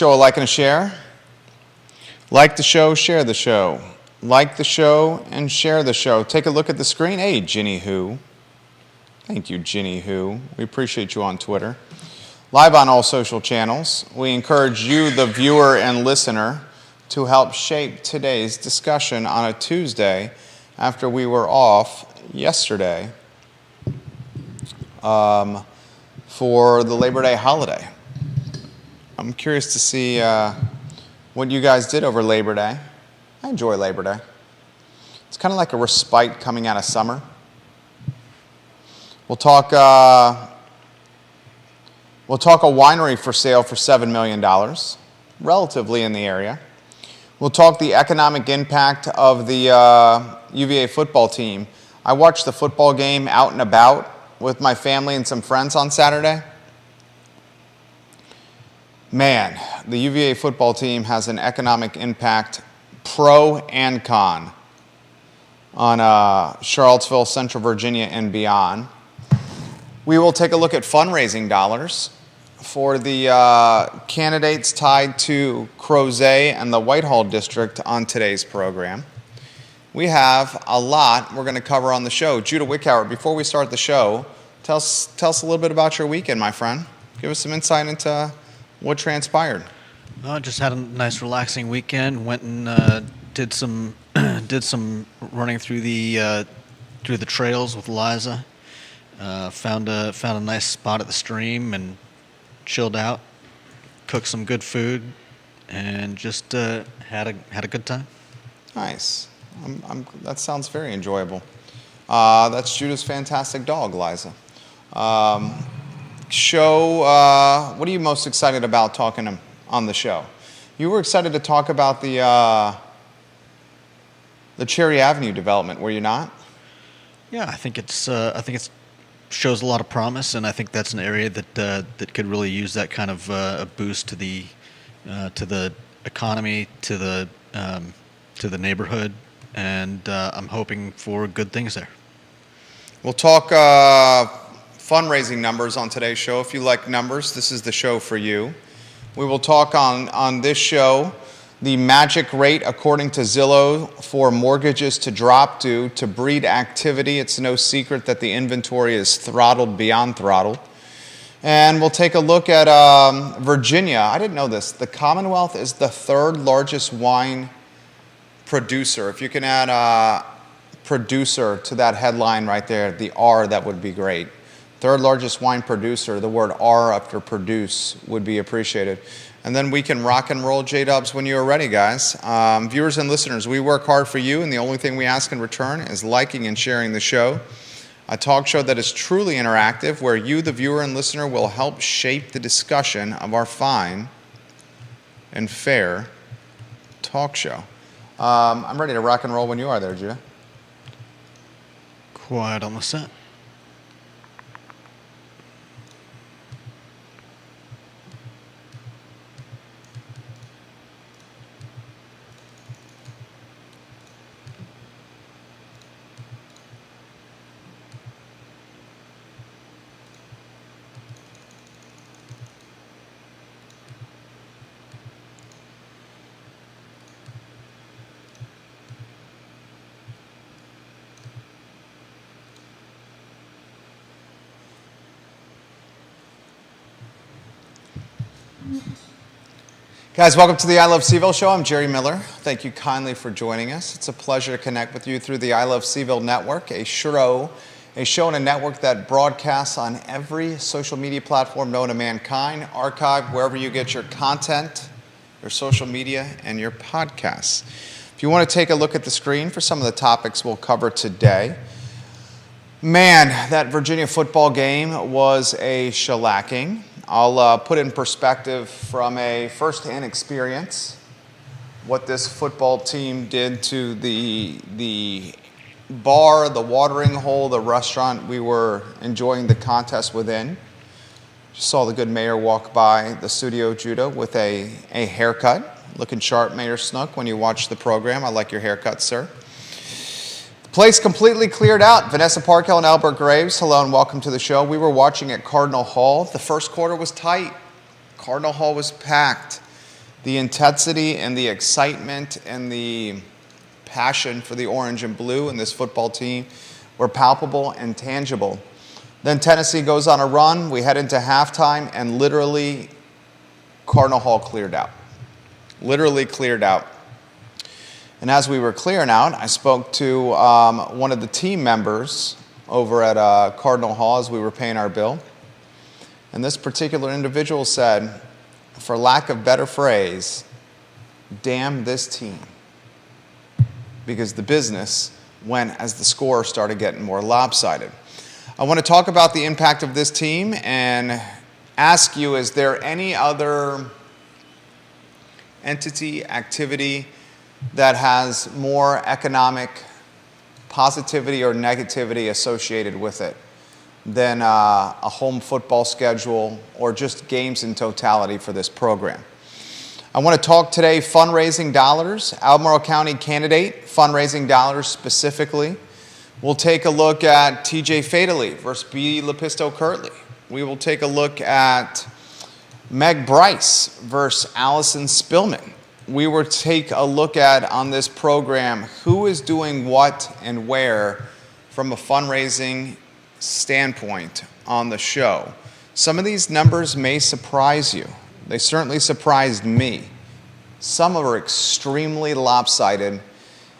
show a like and a share. Like the show, share the show. Like the show and share the show. Take a look at the screen. Hey, Ginny Who. Thank you, Ginny Who. We appreciate you on Twitter. Live on all social channels. We encourage you, the viewer and listener, to help shape today's discussion on a Tuesday after we were off yesterday for the Labor Day holiday. I'm curious to see what you guys did over Labor Day. I enjoy Labor Day. It's kind of like a respite coming out of summer. We'll talk a winery for sale for $7 million, relatively in the area. We'll talk the economic impact of the UVA football team. I watched the football game out and about with my family and some friends on Saturday. Man, the UVA football team has an economic impact, pro and con, on Charlottesville, Central Virginia, and beyond. We will take a look at fundraising dollars for the candidates tied to Crozet and the Whitehall District on today's program. We have a lot we're going to cover on the show. Judah Wickhauer, before we start the show, tell us a little bit about your weekend, my friend. Give us some insight into what transpired. I just had a nice, relaxing weekend. Went and did some running through the trails with Liza. Found a nice spot at the stream and chilled out. Cooked some good food and just had a good time. Nice. That sounds very enjoyable. That's Judah's fantastic dog, Liza. Show. What are you most excited about talking on the show? You were excited to talk about the Cherry Avenue development, were you not? Yeah, I think it's shows a lot of promise, and I think that's an area that could really use that kind of a boost to the economy, to the neighborhood, and I'm hoping for good things there. We'll talk fundraising numbers on today's show. If you like numbers, this is the show for you. We will talk on this show the magic rate, according to Zillow, for mortgages to drop due to breed activity. It's no secret that the inventory is throttled beyond throttled. And we'll take a look at Virginia. I didn't know this. The Commonwealth is the third largest wine producer. If you can add producer to that headline right there, the R, that would be great. Third largest wine producer, the word R after produce would be appreciated. And then we can rock and roll J-Dubs when you are ready, guys. Viewers and listeners, we work hard for you, and the only thing we ask in return is liking and sharing the show. A talk show that is truly interactive, where you, the viewer and listener, will help shape the discussion of our fine and fair talk show. I'm ready to rock and roll when you are there, Judah. Quiet on the set. Guys, welcome to the I Love CVille show. I'm Jerry Miller. Thank you kindly for joining us. It's a pleasure to connect with you through the I Love CVille network, a show and a network that broadcasts on every social media platform known to mankind, archived wherever you get your content, your social media, and your podcasts. If you want to take a look at the screen for some of the topics we'll cover today, man, that Virginia football game was a shellacking. I'll put in perspective from a first-hand experience what this football team did to the bar, the watering hole, the restaurant we were enjoying the contest within. Just saw the good mayor walk by the studio, Judah, with a haircut. Looking sharp, Mayor Snook, when you watch the program. I like your haircut, sir. Place completely cleared out. Vanessa Parkhill and Albert Graves, hello and welcome to the show. We were watching at Cardinal Hall. The first quarter was tight. Cardinal Hall was packed. The intensity and the excitement and the passion for the orange and blue in this football team were palpable and tangible. Then Tennessee goes on a run. We head into halftime, and literally Cardinal Hall cleared out. Literally cleared out. And as we were clearing out, I spoke to one of the team members over at Cardinal Hall as we were paying our bill. And this particular individual said, for lack of better phrase, damn this team. Because the business went as the score started getting more lopsided. I want to talk about the impact of this team and ask you, is there any other entity, activity that has more economic positivity or negativity associated with it than a home football schedule or just games in totality for this program? I want to talk today fundraising dollars, Albemarle County candidate fundraising dollars specifically. We'll take a look at TJ Fadley versus B. Lepisto Kirtley. We will take a look at Meg Bryce versus Allison Spillman. We will take a look at, on this program, who is doing what and where from a fundraising standpoint on the show. Some of these numbers may surprise you. They certainly surprised me. Some are extremely lopsided,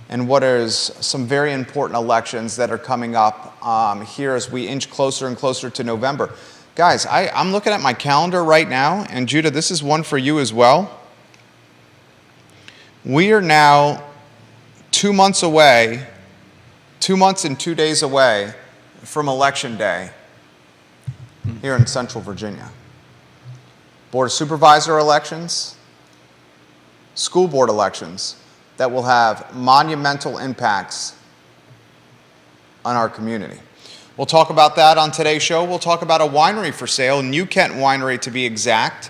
and what is some very important elections that are coming up here as we inch closer and closer to November. Guys, I'm looking at my calendar right now, and Judah, this is one for you as well. We are now 2 months away, 2 months and 2 days away from Election Day here in Central Virginia. Board of Supervisor elections, school board elections that will have monumental impacts on our community. We'll talk about that on today's show. We'll talk about a winery for sale, New Kent Winery to be exact,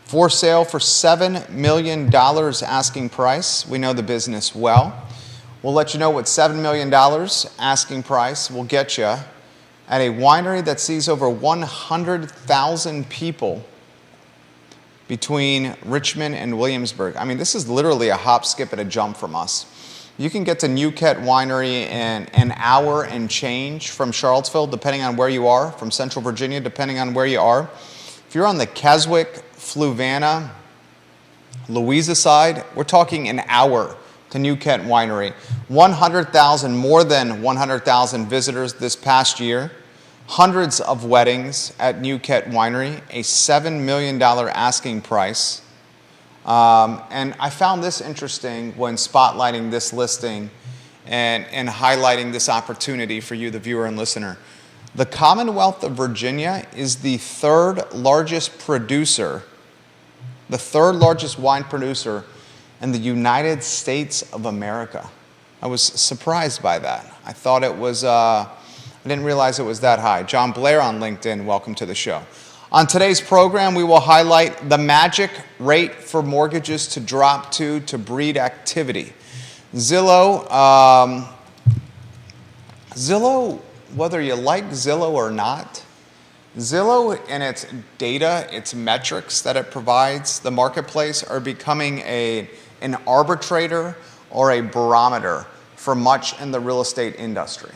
for sale for $7 million asking price. We know the business well. We'll let you know what $7 million asking price will get you at a winery that sees over 100,000 people between Richmond and Williamsburg. I mean, this is literally a hop, skip, and a jump from us. You can get to New Kent Winery in an hour and change from Charlottesville, depending on where you are, from Central Virginia, depending on where you are. If you're on the Keswick, Fluvanna, Louisa side, we're talking an hour to New Kent Winery. 100,000, more than 100,000 visitors this past year. Hundreds of weddings at New Kent Winery, a $7 million asking price. And I found this interesting when spotlighting this listing and highlighting this opportunity for you, the viewer and listener. The Commonwealth of Virginia is the third largest producer, the third largest wine producer in the United States of America. I was surprised by that. I thought it was, I didn't realize it was that high. John Blair on LinkedIn, welcome to the show. On today's program, we will highlight the magic rate for mortgages to drop to breed activity. Zillow, whether you like Zillow or not, Zillow and its data, its metrics that it provides the marketplace are becoming an arbitrator or a barometer for much in the real estate industry.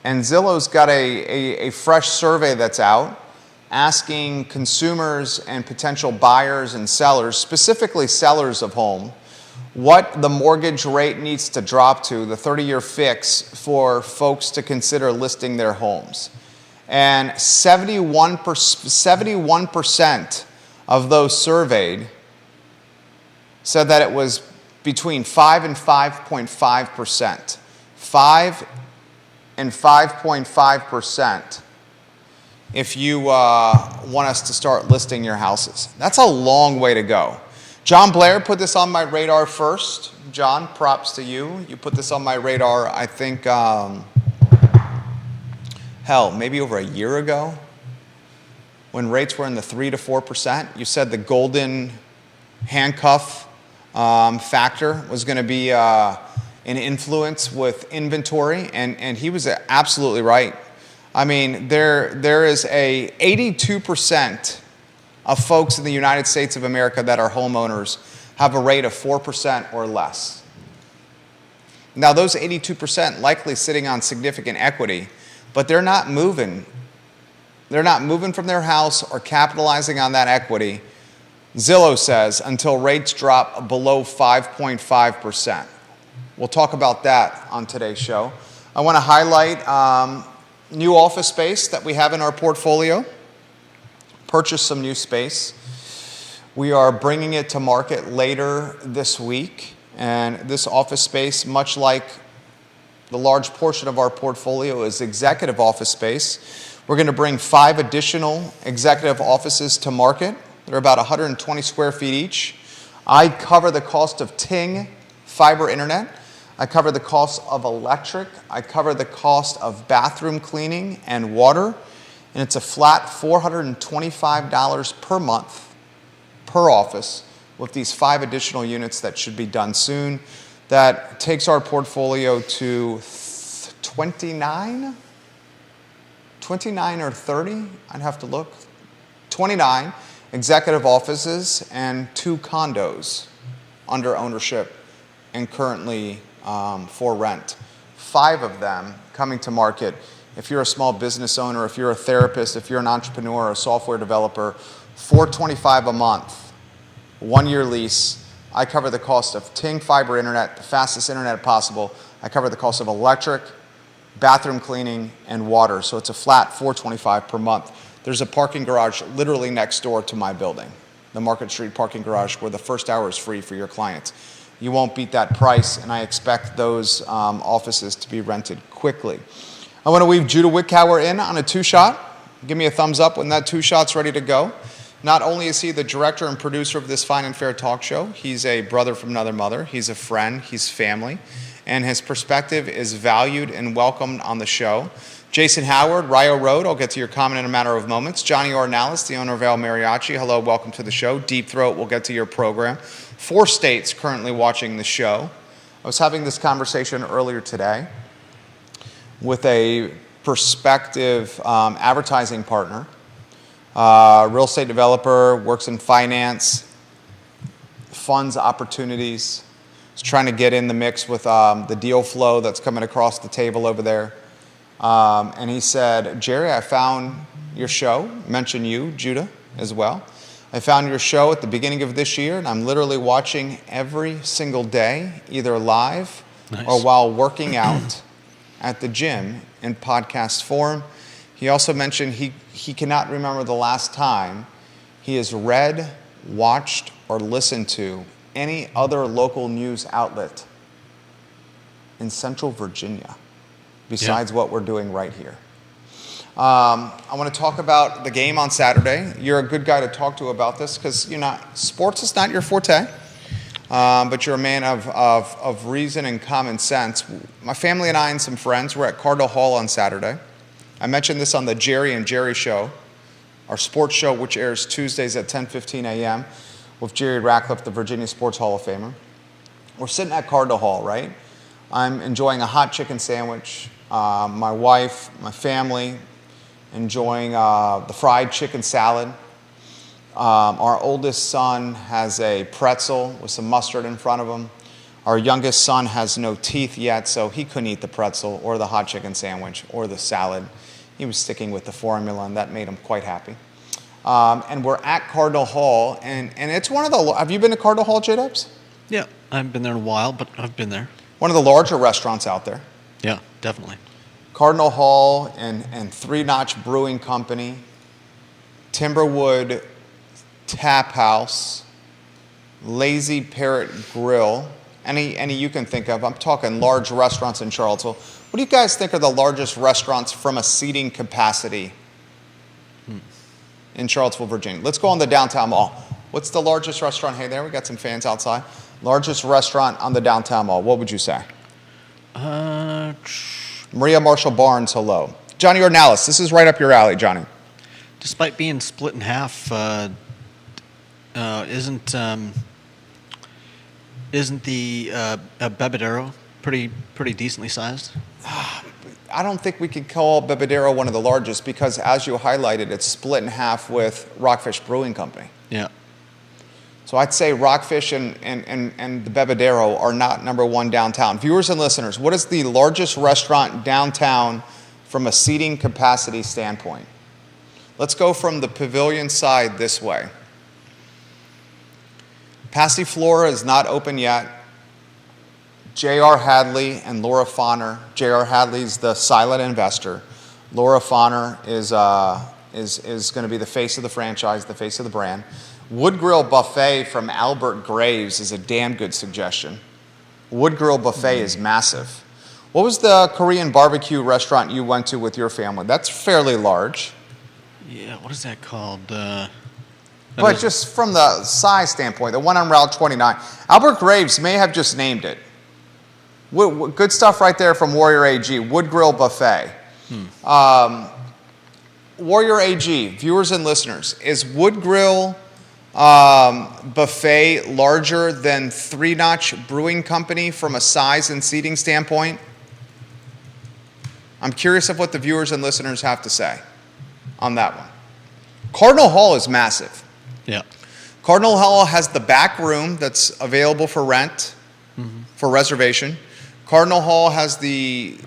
And Zillow's got a fresh survey that's out asking consumers and potential buyers and sellers, specifically sellers of home, what the mortgage rate needs to drop to, the 30-year fix, for folks to consider listing their homes. And 71% of those surveyed said that it was between 5 and 5.5%. 5 and 5.5% if you want us to start listing your houses. That's a long way to go. John Blair put this on my radar first. John, props to you. You put this on my radar, I think, maybe over a year ago, when rates were in the 3 to 4%. You said the golden handcuff factor was going to be an influence with inventory, and he was absolutely right. I mean, there is a 82% of folks in the United States of America that are homeowners have a rate of 4% or less. Now, those 82% likely sitting on significant equity, but they're not moving. They're not moving from their house or capitalizing on that equity, Zillow says, until rates drop below 5.5%. We'll talk about that on today's show. I want to highlight new office space that we have in our portfolio. Purchased some new space. We are bringing it to market later this week. And this office space, much like the large portion of our portfolio, is executive office space. We're going to bring 5 additional executive offices to market. They're about 120 square feet each. I cover the cost of Ting fiber internet. I cover the cost of electric. I cover the cost of bathroom cleaning and water. And it's a flat $425 per month per office with these 5 additional units that should be done soon. That takes our portfolio to 29 or 30, I'd have to look. 29 executive offices and 2 condos under ownership and currently for rent. 5 of them coming to market. If you're a small business owner, if you're a therapist, if you're an entrepreneur or a software developer, $425 a month, 1-year lease. I cover the cost of Ting fiber internet, the fastest internet possible. I cover the cost of electric, bathroom cleaning, and water. So it's a flat $425 per month. There's a parking garage literally next door to my building, the Market Street parking garage, where the first hour is free for your clients. You won't beat that price, and I expect those offices to be rented quickly. I want to weave Judah Wickower in on a 2-shot. Give me a thumbs up when that 2-shot's ready to go. Not only is he the director and producer of this fine and fair talk show, he's a brother from another mother, he's a friend, he's family, and his perspective is valued and welcomed on the show. Jason Howard, Rio Road, I'll get to your comment in a matter of moments. Johnny Ornalis, the owner of El Mariachi, hello, welcome to the show. Deep Throat, we'll get to your program. 4 states currently watching the show. I was having this conversation earlier today with a prospective advertising partner, real estate developer, works in finance, funds opportunities. Is trying to get in the mix with the deal flow that's coming across the table over there. And he said, Jerry, I found your show, mention you, Judah, as well. I found your show at the beginning of this year, and I'm literally watching every single day, either live or while working out at the gym in podcast form. He also mentioned he cannot remember the last time he has read, watched, or listened to any other local news outlet in Central Virginia besides what we're doing right here. I want to talk about the game on Saturday. You're a good guy to talk to about this because sports is not your forte, but you're a man of reason and common sense. My family and I and some friends were at Cardinal Hall on Saturday. I mentioned this on the Jerry and Jerry Show, our sports show, which airs Tuesdays at 10:15 a.m. with Jerry Ratcliffe, the Virginia Sports Hall of Famer. We're sitting at Cardinal Hall, right? I'm enjoying a hot chicken sandwich. My wife, my family, enjoying the fried chicken salad. Our oldest son has a pretzel with some mustard in front of him. Our youngest son has no teeth yet, so he couldn't eat the pretzel or the hot chicken sandwich or the salad. He was sticking with the formula, and that made him quite happy. And we're at Cardinal Hall, and it's one of the... Have you been to Cardinal Hall, J-Dubs? Yeah, I haven't been there in a while, but I've been there. One of the larger restaurants out there. Yeah, definitely. Cardinal Hall and Three Notch Brewing Company, Timberwood Tap House, Lazy Parrot Grill, any you can think of. I'm talking large restaurants in Charlottesville. What do you guys think are the largest restaurants from a seating capacity in Charlottesville, Virginia? Let's go on the downtown mall. What's the largest restaurant? Hey there, we got some fans outside. Largest restaurant on the downtown mall. What would you say? Maria Marshall Barnes, hello. Johnny Ornalis, this is right up your alley, Johnny. Despite being split in half, isn't the Bebedero pretty decently sized? I don't think we could call Bebedero one of the largest because, as you highlighted, it's split in half with Rockfish Brewing Company. Yeah. So I'd say Rockfish and the Bebedero are not number one downtown. Viewers and listeners, what is the largest restaurant downtown from a seating capacity standpoint? Let's go from the pavilion side this way. Passiflora is not open yet. J.R. Hadley and Laura Fonner. J.R. Hadley's the silent investor. Laura Fonner is going to be the face of the franchise, the face of the brand. Wood Grill Buffet from Albert Graves is a damn good suggestion. Wood Grill Buffet is massive. What was the Korean barbecue restaurant you went to with your family? That's fairly large. Yeah, what is that called? But just from the size standpoint, the one on Route 29, Albert Graves may have just named it. Good stuff right there from Warrior AG, Wood Grill Buffet. Warrior AG, viewers and listeners, is Wood Grill Buffet larger than Three Notch Brewing Company from a size and seating standpoint? I'm curious of what the viewers and listeners have to say on that one. Cardinal Hall is massive. Yeah. Cardinal Hall has the back room that's available for rent, for reservation. Cardinal Hall has the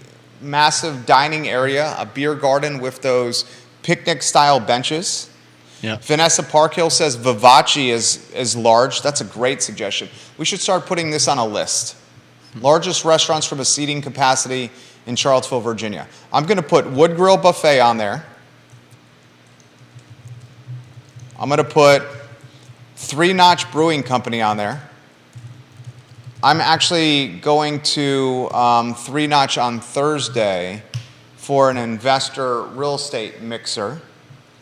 massive dining area, a beer garden with those picnic-style benches. Yeah. Vanessa Parkhill says Vivace is large. That's a great suggestion. We should start putting this on a list. Largest restaurants from a seating capacity in Charlottesville, Virginia. I'm going to put Wood Grill Buffet on there. I'm going to put Three Notch Brewing Company on there. I'm actually going to Three Notch on Thursday for an investor real estate mixer.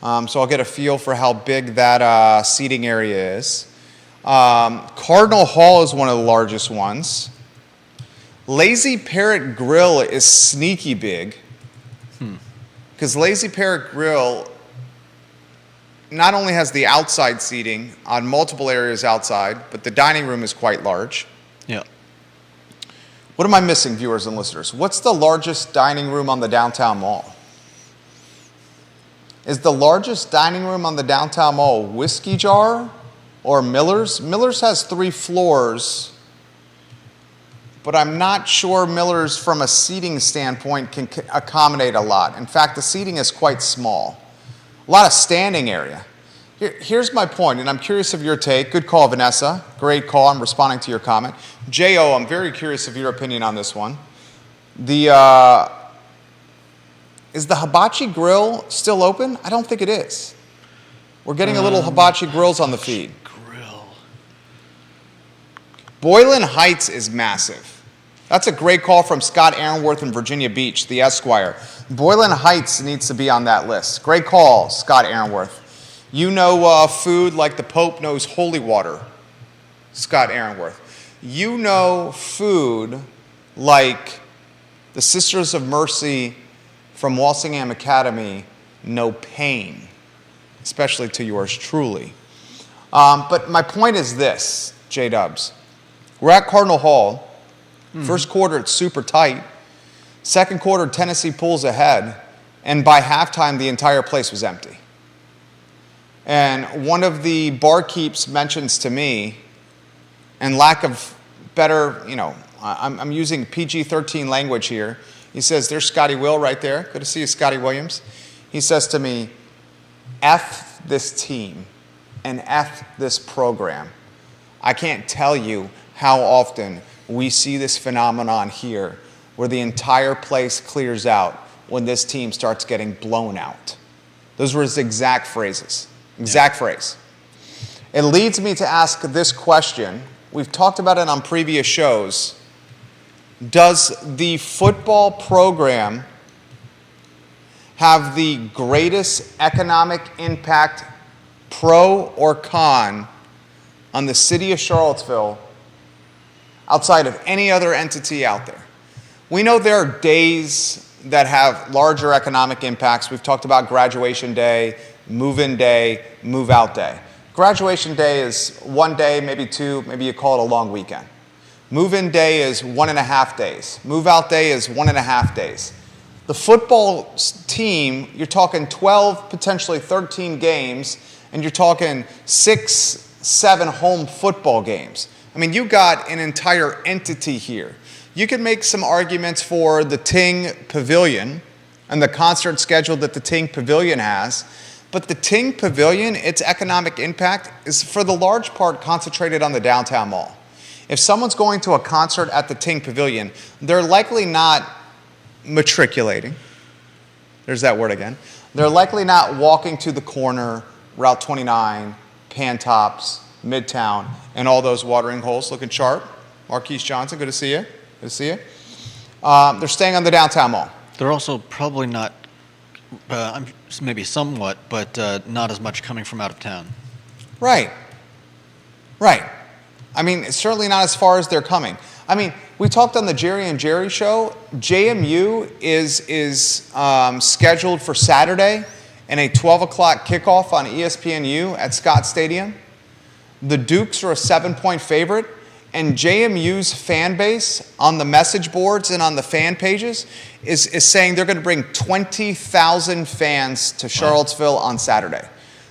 So I'll get a feel for how big that seating area is. Cardinal Hall is one of the largest ones. Lazy Parrot Grill is sneaky big. Because Lazy Parrot Grill not only has the outside seating on multiple areas outside, but the dining room is quite large. Yeah. What am I missing, viewers and listeners? What's the largest dining room on the downtown mall? Is the largest dining room on the downtown mall Whiskey Jar or Miller's? Miller's has 3 floors, but I'm not sure Miller's from a seating standpoint can accommodate a lot. In fact, the seating is quite small. A lot of standing area. Here's my point, and I'm curious of your take. Good call, Vanessa. Great call. I'm responding to your comment. J.O., I'm very curious of your opinion on this one. Is the Hibachi Grill still open? I don't think it is. We're getting a little Hibachi Grills on the feed. Grill. Boylan Heights is massive. That's a great call from Scott Aaronworth in Virginia Beach, the Esquire. Boylan Heights needs to be on that list. Great call, Scott Aaronworth. You know food like the Pope knows holy water, Scott Aaronworth. You know food like the Sisters of Mercy from Walsingham Academy know pain, especially to yours truly. But my point is this, J-Dubs. We're at Cardinal Hall. First quarter, it's super tight. Second quarter, Tennessee pulls ahead. And by halftime, the entire place was empty. And one of the barkeeps mentions to me, and lack of better, I'm using PG-13 language here. He says, there's Scotty Will right there. Good to see you, Scotty Williams. He says to me, F this team and F this program. I can't tell you how often we see this phenomenon here where the entire place clears out when this team starts getting blown out. Those were his exact phrases. Exact phrase. It leads me to ask this question. We've talked about it on previous shows. Does the football program have the greatest economic impact, pro or con, on the city of Charlottesville outside of any other entity out there? We know there are days that have larger economic impacts. We've talked about graduation day, move-in day, move-out day. Graduation day is 1 day, maybe 2, maybe you call it a long weekend. Move-in day is 1.5 days. Move-out day is 1.5 days. The football team, you're talking 12, potentially 13 games, and you're talking 6, 7 home football games. I mean, you got an entire entity here. You could make some arguments for the Ting Pavilion and the concert schedule that the Ting Pavilion has, but the Ting Pavilion, its economic impact is for the large part concentrated on the downtown mall. If someone's going to a concert at the Ting Pavilion, they're likely not matriculating. There's that word again. They're likely not walking to the corner, Route 29, Pantops, Midtown, and all those watering holes looking sharp. Marquise Johnson, good to see you. Good to see you. They're staying on the downtown mall. They're also probably not, maybe somewhat, but not as much coming from out of town. Right. Right. I mean, it's certainly not as far as they're coming. I mean, we talked on the Jerry and Jerry show. JMU is scheduled for Saturday and a 12 o'clock kickoff on ESPNU at Scott Stadium. The Dukes are a 7-point favorite, and JMU's fan base on the message boards and on the fan pages is saying they're going to bring 20,000 fans to Charlottesville on Saturday.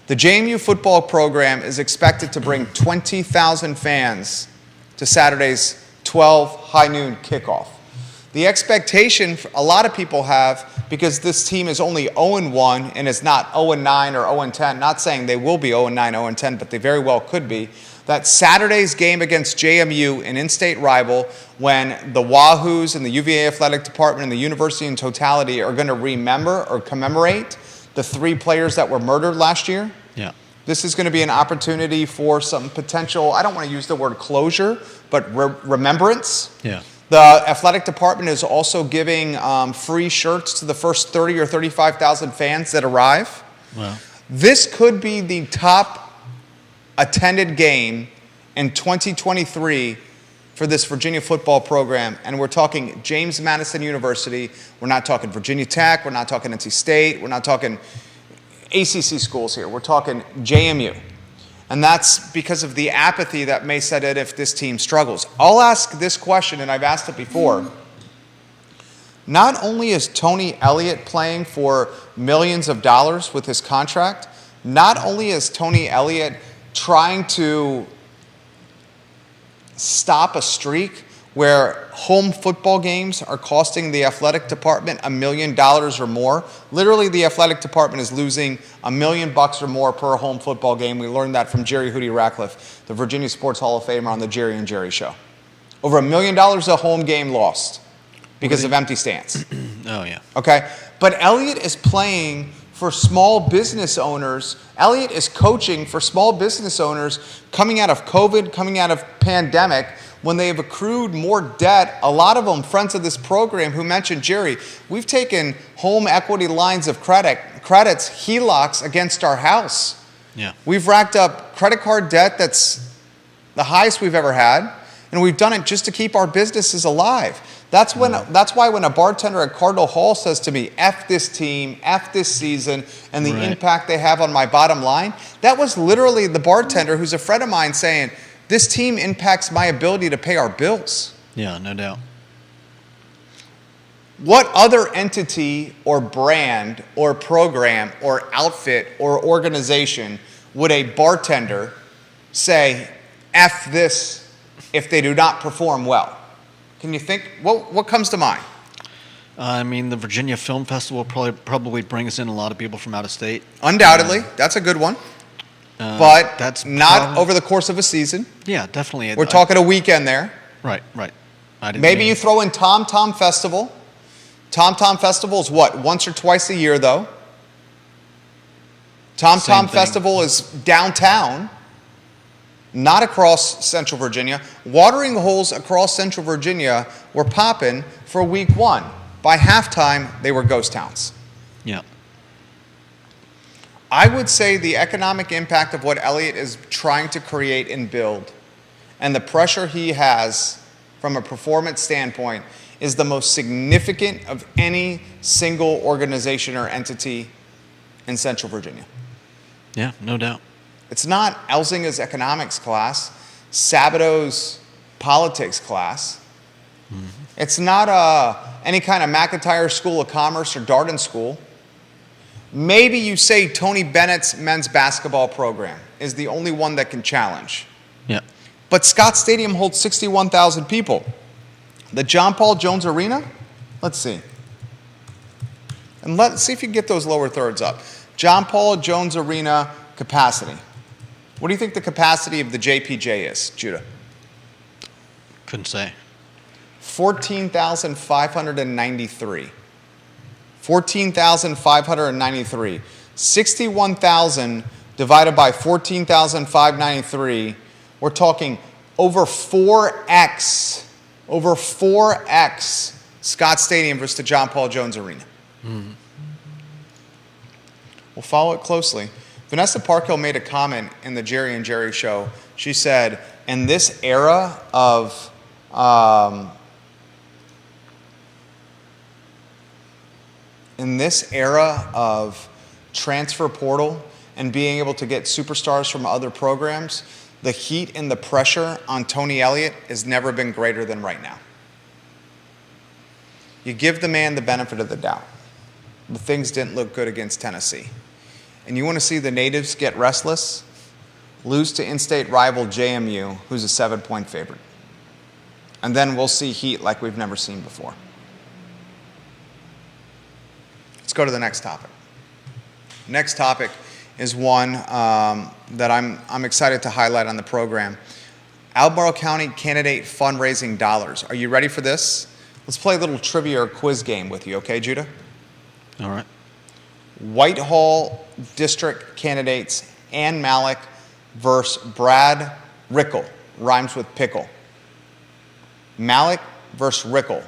The JMU football program is expected to bring 20,000 fans to Saturday's 12 high noon kickoff. The expectation a lot of people have, because this team is only 0-1 and is not 0-9 or 0-10, not saying they will be 0-9, 0-10, but they very well could be, that Saturday's game against JMU, an in-state rival, when the Wahoos and the UVA athletic department and the university in totality are going to remember or commemorate the 3 players that were murdered last year. Yeah. This is going to be an opportunity for some potential, I don't want to use the word closure, but remembrance. Yeah. The athletic department is also giving free shirts to the first 30 or 35,000 fans that arrive. Wow. This could be the top attended game in 2023 for this Virginia football program. And we're talking James Madison University. We're not talking Virginia Tech. We're not talking NC State. We're not talking ACC schools here. We're talking JMU. And that's because of the apathy that may set in if this team struggles. I'll ask this question, and I've asked it before. Not only is Tony Elliott playing for millions of dollars with his contract, not only is Tony Elliott trying to stop a streak where home football games are costing the athletic department $1 million or more. Literally, the athletic department is losing $1 million or more per home football game. We learned that from Jerry Hootie Ratcliffe, the Virginia Sports Hall of Famer on the Jerry and Jerry show. Over $1 million a home game lost because of empty stands. Oh, yeah. Okay? But Elliott is playing for small business owners. Elliott is coaching for small business owners coming out of COVID, coming out of pandemic, when they have accrued more debt. A lot of them, friends of this program who mentioned, Jerry, we've taken home equity lines of credits, HELOCs against our house. Yeah. We've racked up credit card debt that's the highest we've ever had, and we've done it just to keep our businesses alive. That's why when a bartender at Cardinal Hall says to me, F this team, F this season, and the impact they have on my bottom line, that was literally the bartender who's a friend of mine saying, this team impacts my ability to pay our bills. Yeah, no doubt. What other entity or brand or program or outfit or organization would a bartender say, F this, if they do not perform well? Can you think, what comes to mind? I mean, the Virginia Film Festival probably brings in a lot of people from out of state. Undoubtedly, that's a good one. But that's not over the course of a season. Yeah, definitely. We're talking a weekend there. Right. Maybe you throw in Tom Tom Festival. Tom Tom Festival is what, once or twice a year, though? Tom Tom Festival is downtown, not across Central Virginia. Watering holes across Central Virginia were popping for week 1. By halftime, they were ghost towns. Yeah. I would say the economic impact of what Elliott is trying to create and build and the pressure he has from a performance standpoint is the most significant of any single organization or entity in Central Virginia. Yeah, no doubt. It's not Elzinga's economics class, Sabato's politics class. Mm-hmm. It's not any kind of McIntyre School of Commerce or Darden School. Maybe you say Tony Bennett's men's basketball program is the only one that can challenge. Yeah. But Scott Stadium holds 61,000 people. The John Paul Jones Arena? Let's see. And let's see if you can get those lower thirds up. John Paul Jones Arena capacity. What do you think the capacity of the JPJ is, Judah? Couldn't say. 14,593. 14,593. 61,000 divided by 14,593. We're talking over 4x. Over 4x Scott Stadium versus the John Paul Jones Arena. Mm-hmm. We'll follow it closely. Vanessa Parkhill made a comment in the Jerry and Jerry show. She said, in this era of transfer portal and being able to get superstars from other programs, the heat and the pressure on Tony Elliott has never been greater than right now. You give the man the benefit of the doubt. But things didn't look good against Tennessee. And you want to see the natives get restless? Lose to in-state rival JMU, who's a 7-point favorite. And then we'll see heat like we've never seen before. Let's go to the next topic. Next topic is one that I'm excited to highlight on the program. Albemarle County candidate fundraising dollars. Are you ready for this? Let's play a little trivia or quiz game with you, okay, Judah? All right. Whitehall District candidates Ann Malik versus Brad Rickle. Rhymes with pickle. Malik versus Rickle.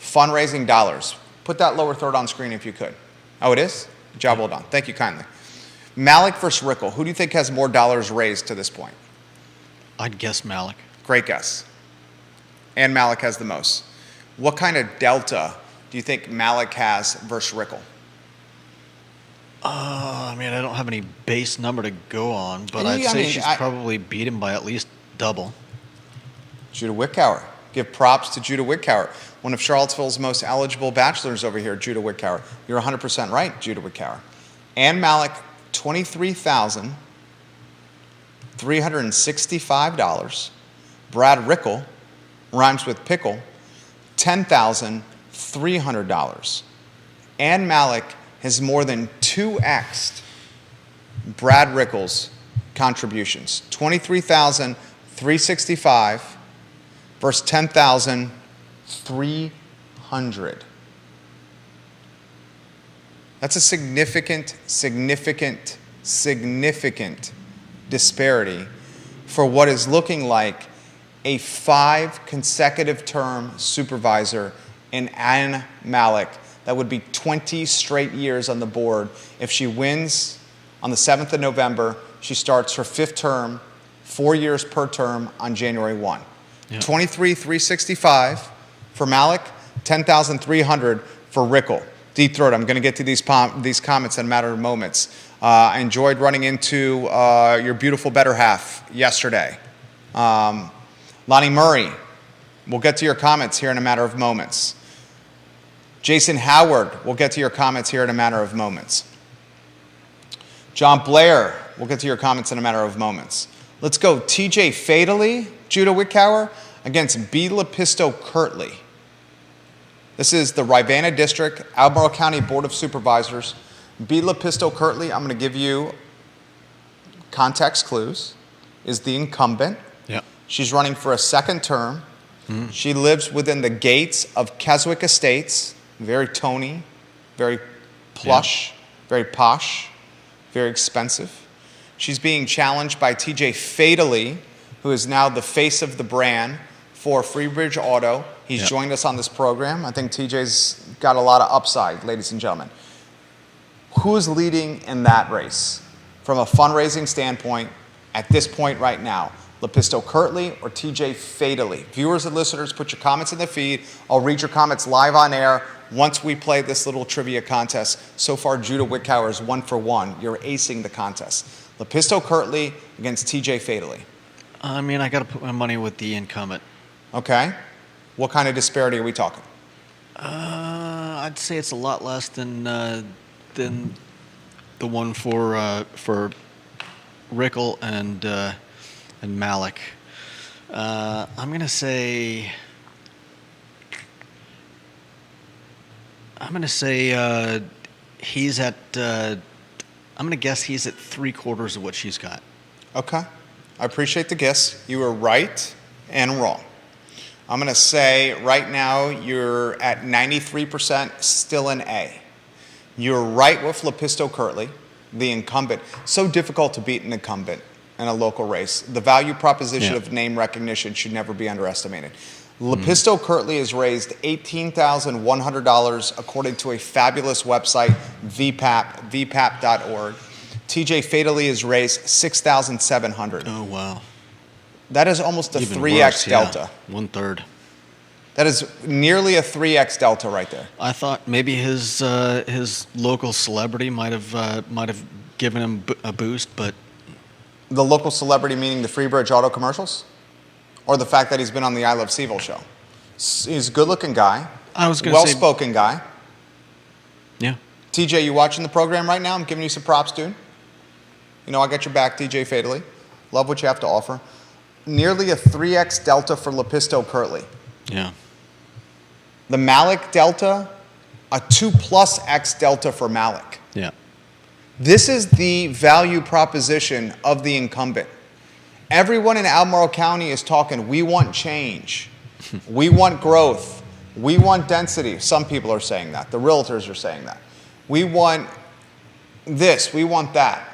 Fundraising dollars. Put that lower third on screen if you could. Oh, it is? Job well done. Thank you kindly. Malik versus Rickle. Who do you think has more dollars raised to this point? I'd guess Malik. Great guess. And Malik has the most. What kind of delta do you think Malik has versus Rickle? I mean, I don't have any base number to go on, but I'd say she's probably beat him by at least double. Judah Wickower. Give props to Judah Wickower, one of Charlottesville's most eligible bachelors over here, Judah Wickower. You're 100% right, Judah Wickower. Ann Malik, $23,365. Brad Rickle, rhymes with pickle, $10,300. Ann Malik has more than 2x'd Brad Rickle's contributions. $23,365 versus $10,300. That's a significant disparity for what is looking like a 5 consecutive term supervisor in Ann Malik. That would be 20 straight years on the board. If she wins on the 7th of November, she starts her 5th term, 4 years per term on January 1. Yep. 23,365 for Malik, 10,300 for Rickle. Deep Throat, I'm going to get to these comments in a matter of moments. I enjoyed running into your beautiful better half yesterday. Lonnie Murray, we'll get to your comments here in a matter of moments. Jason Howard, we'll get to your comments here in a matter of moments. John Blair, we'll get to your comments in a matter of moments. Let's go TJ Fatally, Judah Wickower, against B. Lepisto Kirtley. This is the Rivanna District, Albemarle County Board of Supervisors. B. Lepisto Kirtley, I'm going to give you context clues, is the incumbent. Yeah. She's running for a 2nd term. Mm-hmm. She lives within the gates of Keswick Estates. Very Tony, very plush, very posh, very expensive. She's being challenged by TJ Fatally, who is now the face of the brand for Freebridge Auto. He's joined us on this program. I think TJ's got a lot of upside, ladies and gentlemen. Who is leading in that race from a fundraising standpoint at this point right now? Lepisto Kirtley or TJ Fatally? Viewers and listeners, put your comments in the feed. I'll read your comments live on air once we play this little trivia contest. So far, Judah Wickower is 1 for 1. You're acing the contest. Lepisto Kirtley against TJ Fatally. I mean, I got to put my money with the incumbent. Okay. What kind of disparity are we talking? I'd say it's a lot less than the one for Rickle and Malik. I'm gonna say he's at. I'm gonna guess he's at 3/4 of what she's got. Okay. I appreciate the guess. You were right and wrong. I'm going to say right now you're at 93% still in A. You're right with Lepisto Kirtley, the incumbent. So difficult to beat an incumbent in a local race. The value proposition of name recognition should never be underestimated. Lepisto Kirtley has raised $18,100 according to a fabulous website, VPAP, vpap.org. TJ Fatally has raised $6,700. Oh wow! That is almost a Even 3x worse, delta. Yeah. 1/3. That is nearly a 3x delta right there. I thought maybe his local celebrity might have given him a boost, but The local celebrity meaning the Freebridge Auto commercials? Or the fact that he's been on the I Love Seville show? He's a good-looking guy. I was going to say well-spoken guy. Yeah. TJ, you watching the program right now? I'm giving you some props, dude. You know, I got your back, TJ Fatally. Love what you have to offer. Nearly a 3x delta for Lepisto Kirtley. Yeah. The Malik delta, a 2+ X delta for Malik. Yeah. This is the value proposition of the incumbent. Everyone in Albemarle County is talking, we want change. We want growth. We want density. Some people are saying that. The realtors are saying that. We want this. We want that.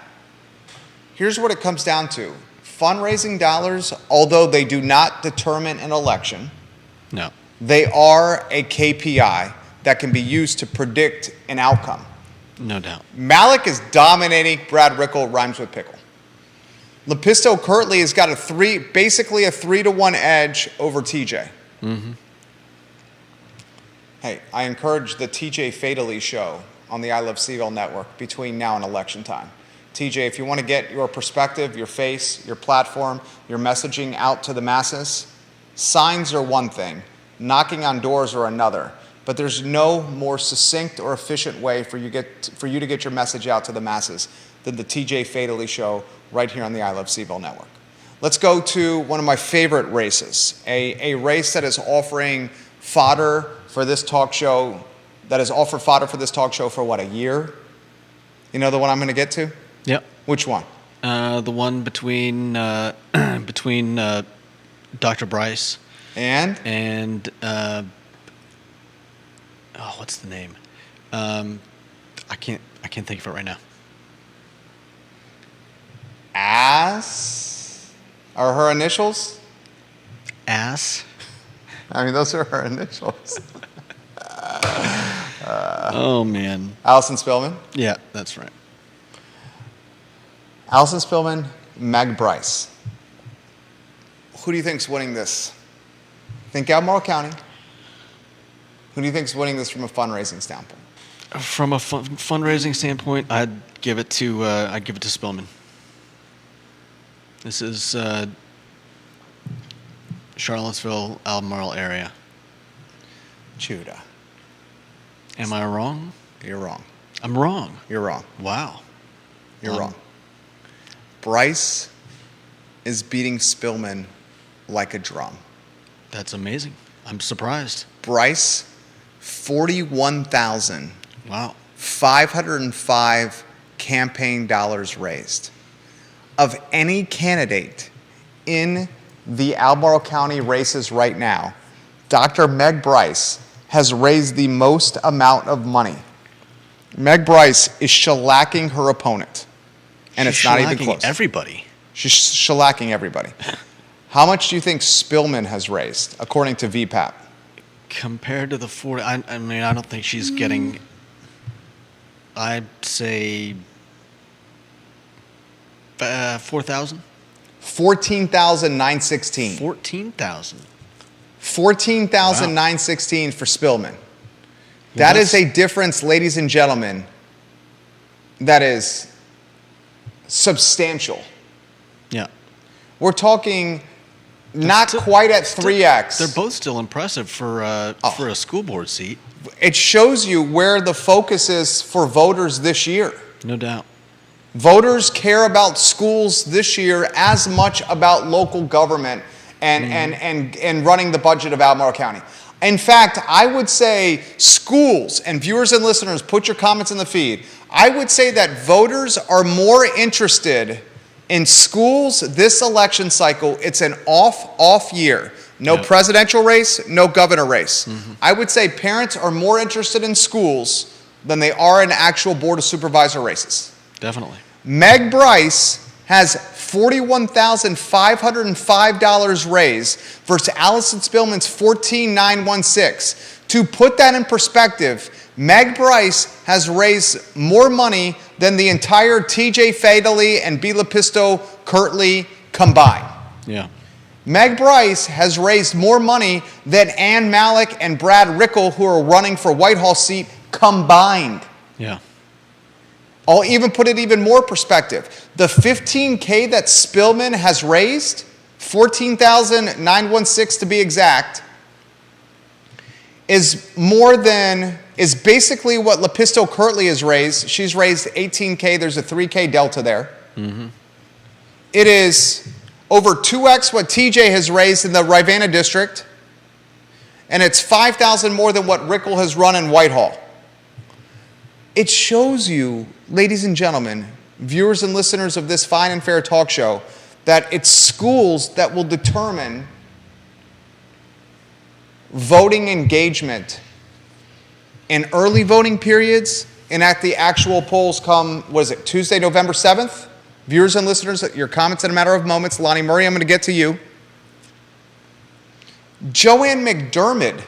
Here's what it comes down to. Fundraising dollars, although they do not determine an election, No. they are a KPI that can be used to predict an outcome. No doubt. Malik is dominating. Brad Rickle rhymes with pickle. Lepisto Kirtley has got basically a 3-to-1 edge over TJ. Mm-hmm. Hey, I encourage the TJ Fatally show on the I Love Seville network between now and election time. TJ, if you want to get your perspective, your face, your platform, your messaging out to the masses, signs are one thing, knocking on doors are another. But there's no more succinct or efficient way for you to get your message out to the masses than the TJ Fatally show right here on the I Love Seville network. Let's go to one of my favorite races, a race that is offering fodder for this talk show, that has offered fodder for this talk show for what, a year? You know the one I'm going to get to? Yep. Which one? The one between Dr. Bryce And what's the name? I can't think of it right now. Ass? Are her initials? Ass. I mean, those are her initials. Oh man. Allison Spillman. Yeah, that's right. Allison Spillman, Meg Bryce. Who do you think's winning this? Think Albemarle County. Who do you think's winning this from a fundraising standpoint? From a fundraising standpoint, I'd give it to Spillman. This is Charlottesville, Albemarle area. Judah. Am I wrong? You're wrong. I'm wrong. You're wrong. Wow. You're wrong. Bryce is beating Spillman like a drum. That's amazing. I'm surprised. Bryce, 41,505 Wow. campaign dollars raised. Of any candidate in the Albemarle County races right now, Dr. Meg Bryce has raised the most amount of money. Meg Bryce is shellacking her opponent. And She's it's not even shellacking close. Everybody. She's shellacking everybody. How much do you think Spillman has raised, according to VPAP? Compared to the 40, I mean, I don't think she's getting. I'd say 4,000. 14,916. 14,000. 14,916 for Spillman. That is a difference, ladies and gentlemen, that is substantial. Yeah. We're talking Not quite at 3x. They're both still impressive for a school board seat. It shows you where the focus is for voters this year. No doubt. Voters care about schools this year as much about local government and running the budget of Albemarle County. In fact, I would say schools, and viewers and listeners, put your comments in the feed. I would say that voters are more interested in schools this election cycle. It's an off year. No presidential race, no governor race. I would say parents are more interested in schools than they are in actual Board of Supervisor races. Definitely. Meg Bryce has $41,505 raised versus Allison Spillman's $14,916. To put that in perspective, Meg Bryce has raised more money than the entire TJ Fadley and Bela Pisto Kirtley combined. Yeah. Meg Bryce has raised more money than Ann Malik and Brad Rickle, who are running for Whitehall seat, combined. Yeah. I'll even put it even more perspective. The $15K that Spillman has raised, $14,916 to be exact, is basically what LaPisto Kirtley has raised. She's raised $18K. There's a $3K delta there. It is over 2x what TJ has raised in the Rivanna district, and it's $5,000 more than what Rickle has run in Whitehall. It shows you, ladies and gentlemen, viewers and listeners of this fine and fair talk show, that it's schools that will determine voting engagement in early voting periods and at the actual polls come, Tuesday, November 7th? Viewers and listeners, your comments in a matter of moments. Lonnie Murray, I'm going to get to you. Joanne McDermott,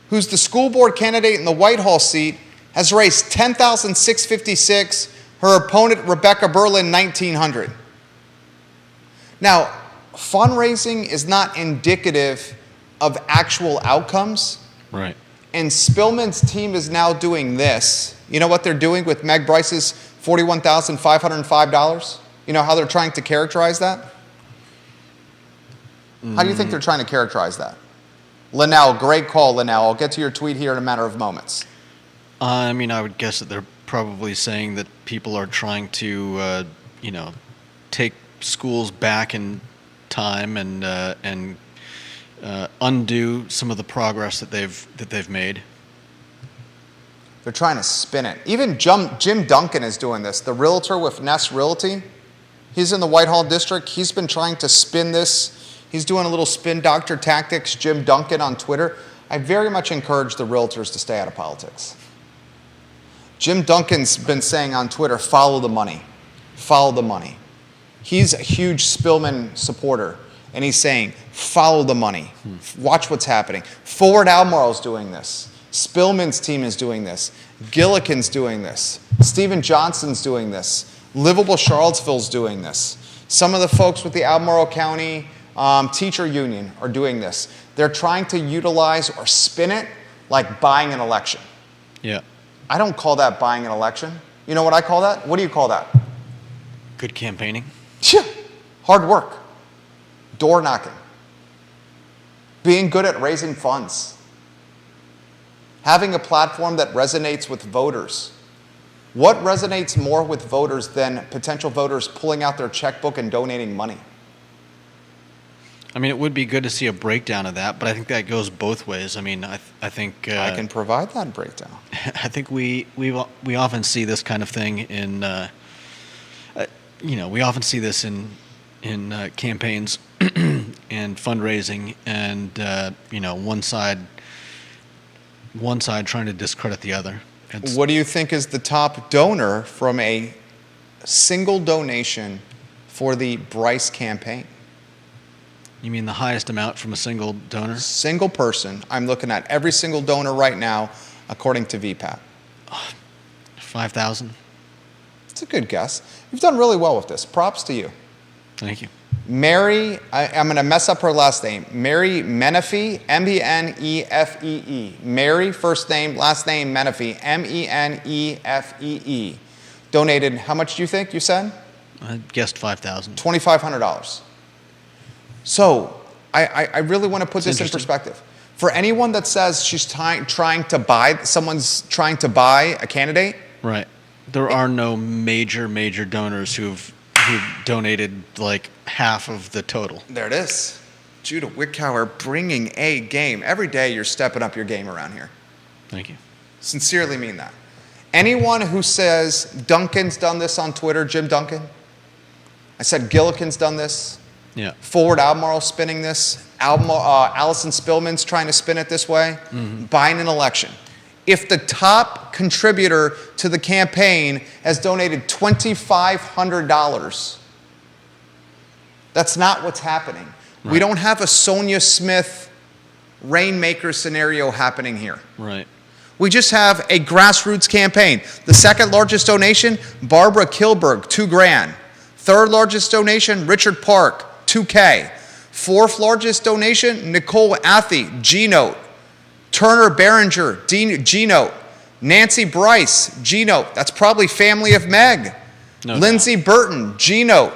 who's the school board candidate in the Whitehall seat, has raised $10,656. Her opponent, Rebecca Berlin, $1,900. Now, fundraising is not indicative of actual outcomes. Right. And Spillman's team is now doing this. You know what they're doing with Meg Bryce's $41,505? You know how they're trying to characterize that? How do you think they're trying to characterize that? Linnell, great call, Linnell. I'll get to your tweet here in a matter of moments. I mean, I would guess that they're probably saying that people are trying to, take schools back in time and undo some of the progress that they've made. They're trying to spin it. Even Jim Duncan is doing this. The realtor with Nest Realty, he's in the Whitehall district. He's been trying to spin this. He's doing a little spin doctor tactics, Jim Duncan on Twitter. I very much encourage the realtors to stay out of politics. Jim Duncan's been saying on Twitter, follow the money. Follow the money. He's a huge Spillman supporter, and he's saying, follow the money. Watch what's happening. Forward Albemarle's doing this. Spillman's team is doing this. Gillikin's doing this. Stephen Johnson's doing this. Livable Charlottesville's doing this. Some of the folks with the Albemarle County teacher union are doing this. They're trying to utilize or spin it like buying an election. Yeah. I don't call that buying an election. You know what I call that? What do you call that? Good campaigning. Hard work. Door knocking. Being good at raising funds. Having a platform that resonates with voters. What resonates more with voters than potential voters pulling out their checkbook and donating money? I mean, it would be good to see a breakdown of that, but I think that goes both ways. I mean, I think I can provide that breakdown. I think we often see this kind of thing in we often see this in campaigns and fundraising, and one side trying to discredit the other. What do you think is the top donor from a single donation for the Bryce campaign? You mean the highest amount from a single donor? Single person. I'm looking at every single donor right now, according to VPAT. 5,000. It's a good guess. You've done really well with this. Props to you. Thank you. Mary, I'm going to mess up her last name. Mary Menefee, M-E-N-E-F-E-E. Mary, first name, last name, Menefee, M-E-N-E-F-E-E. Donated, how much do you think you said? I guessed 5,000. $2,500. So I really want to put this in perspective. For anyone that says someone's trying to buy a candidate. Right. There are no major donors who've donated like half of the total. There it is. Judah Wickhauer bringing a game. Every day you're stepping up your game around here. Thank you. Sincerely mean that. Anyone who says Duncan's done this on Twitter, Jim Duncan. I said Gillikin's done this. Yeah. Forward Albemarle spinning this. Allison Spillman's trying to spin it this way. Mm-hmm. Buying an election. If the top contributor to the campaign has donated $2,500, that's not what's happening. Right. We don't have a Sonia Smith rainmaker scenario happening here. Right. We just have a grassroots campaign. The second largest donation, Barbara Kilberg, $2,000. Third largest donation, Richard Park, $2,000. Fourth largest donation, Nicole Athey, G-Note. Turner Behringer, G-Note. Nancy Bryce, G-Note. That's probably family of Meg. No Lindsay doubt. Burton, G-Note.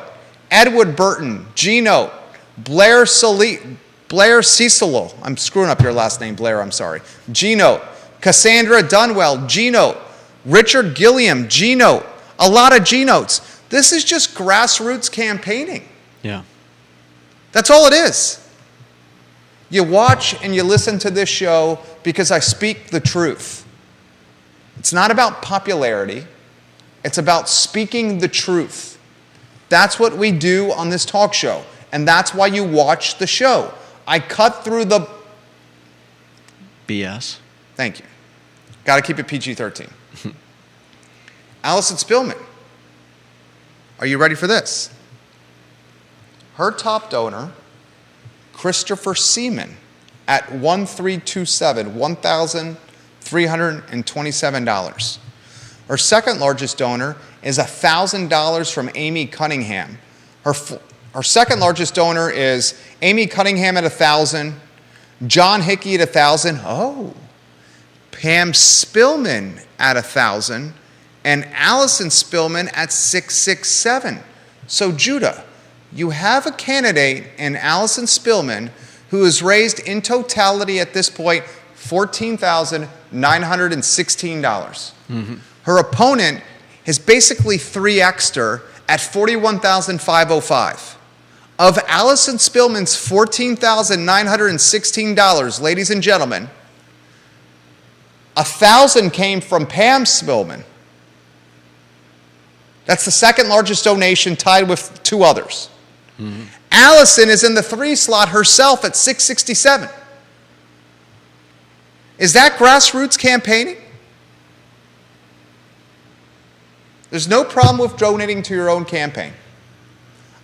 Edward Burton, G-Note. Blair Cecilo, I'm screwing up your last name, Blair, I'm sorry. G-Note. Cassandra Dunwell, G-Note. Richard Gilliam, G-Note. A lot of G-Notes. This is just grassroots campaigning. Yeah. That's all it is. You watch and you listen to this show because I speak the truth. It's not about popularity. It's about speaking the truth. That's what we do on this talk show. And that's why you watch the show. I cut through the BS. Thank you. Got to keep it PG-13. Allison Spillman. Are you ready for this? Her top donor, Christopher Seaman, at $1,327. Her second largest donor is $1,000 from Amy Cunningham. Her second largest donor is Amy Cunningham at $1,000, John Hickey at $1,000. Oh, Pam Spillman at $1,000, and Allison Spillman at $667. So Judah, you have a candidate in Allison Spillman who has raised in totality at this point $14,916. Mm-hmm. Her opponent has basically 3x'd her at $41,505. Of Allison Spillman's $14,916, ladies and gentlemen, 1,000 came from Pam Spillman. That's the second largest donation, tied with two others. Mm-hmm. Allison is in the 3 slot herself at $667. Is that grassroots campaigning? There's no problem with donating to your own campaign.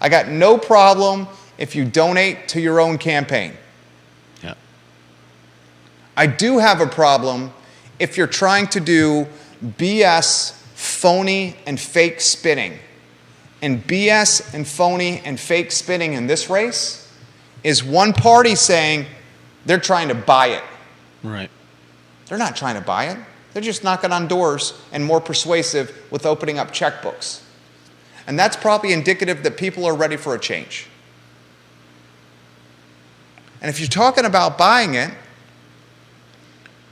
I got no problem if you donate to your own campaign. Yeah. I do have a problem if you're trying to do BS, phony, and fake spinning. And BS and phony and fake spinning in this race is one party saying they're trying to buy it. Right. They're not trying to buy it. They're just knocking on doors and more persuasive with opening up checkbooks. And that's probably indicative that people are ready for a change. And if you're talking about buying it,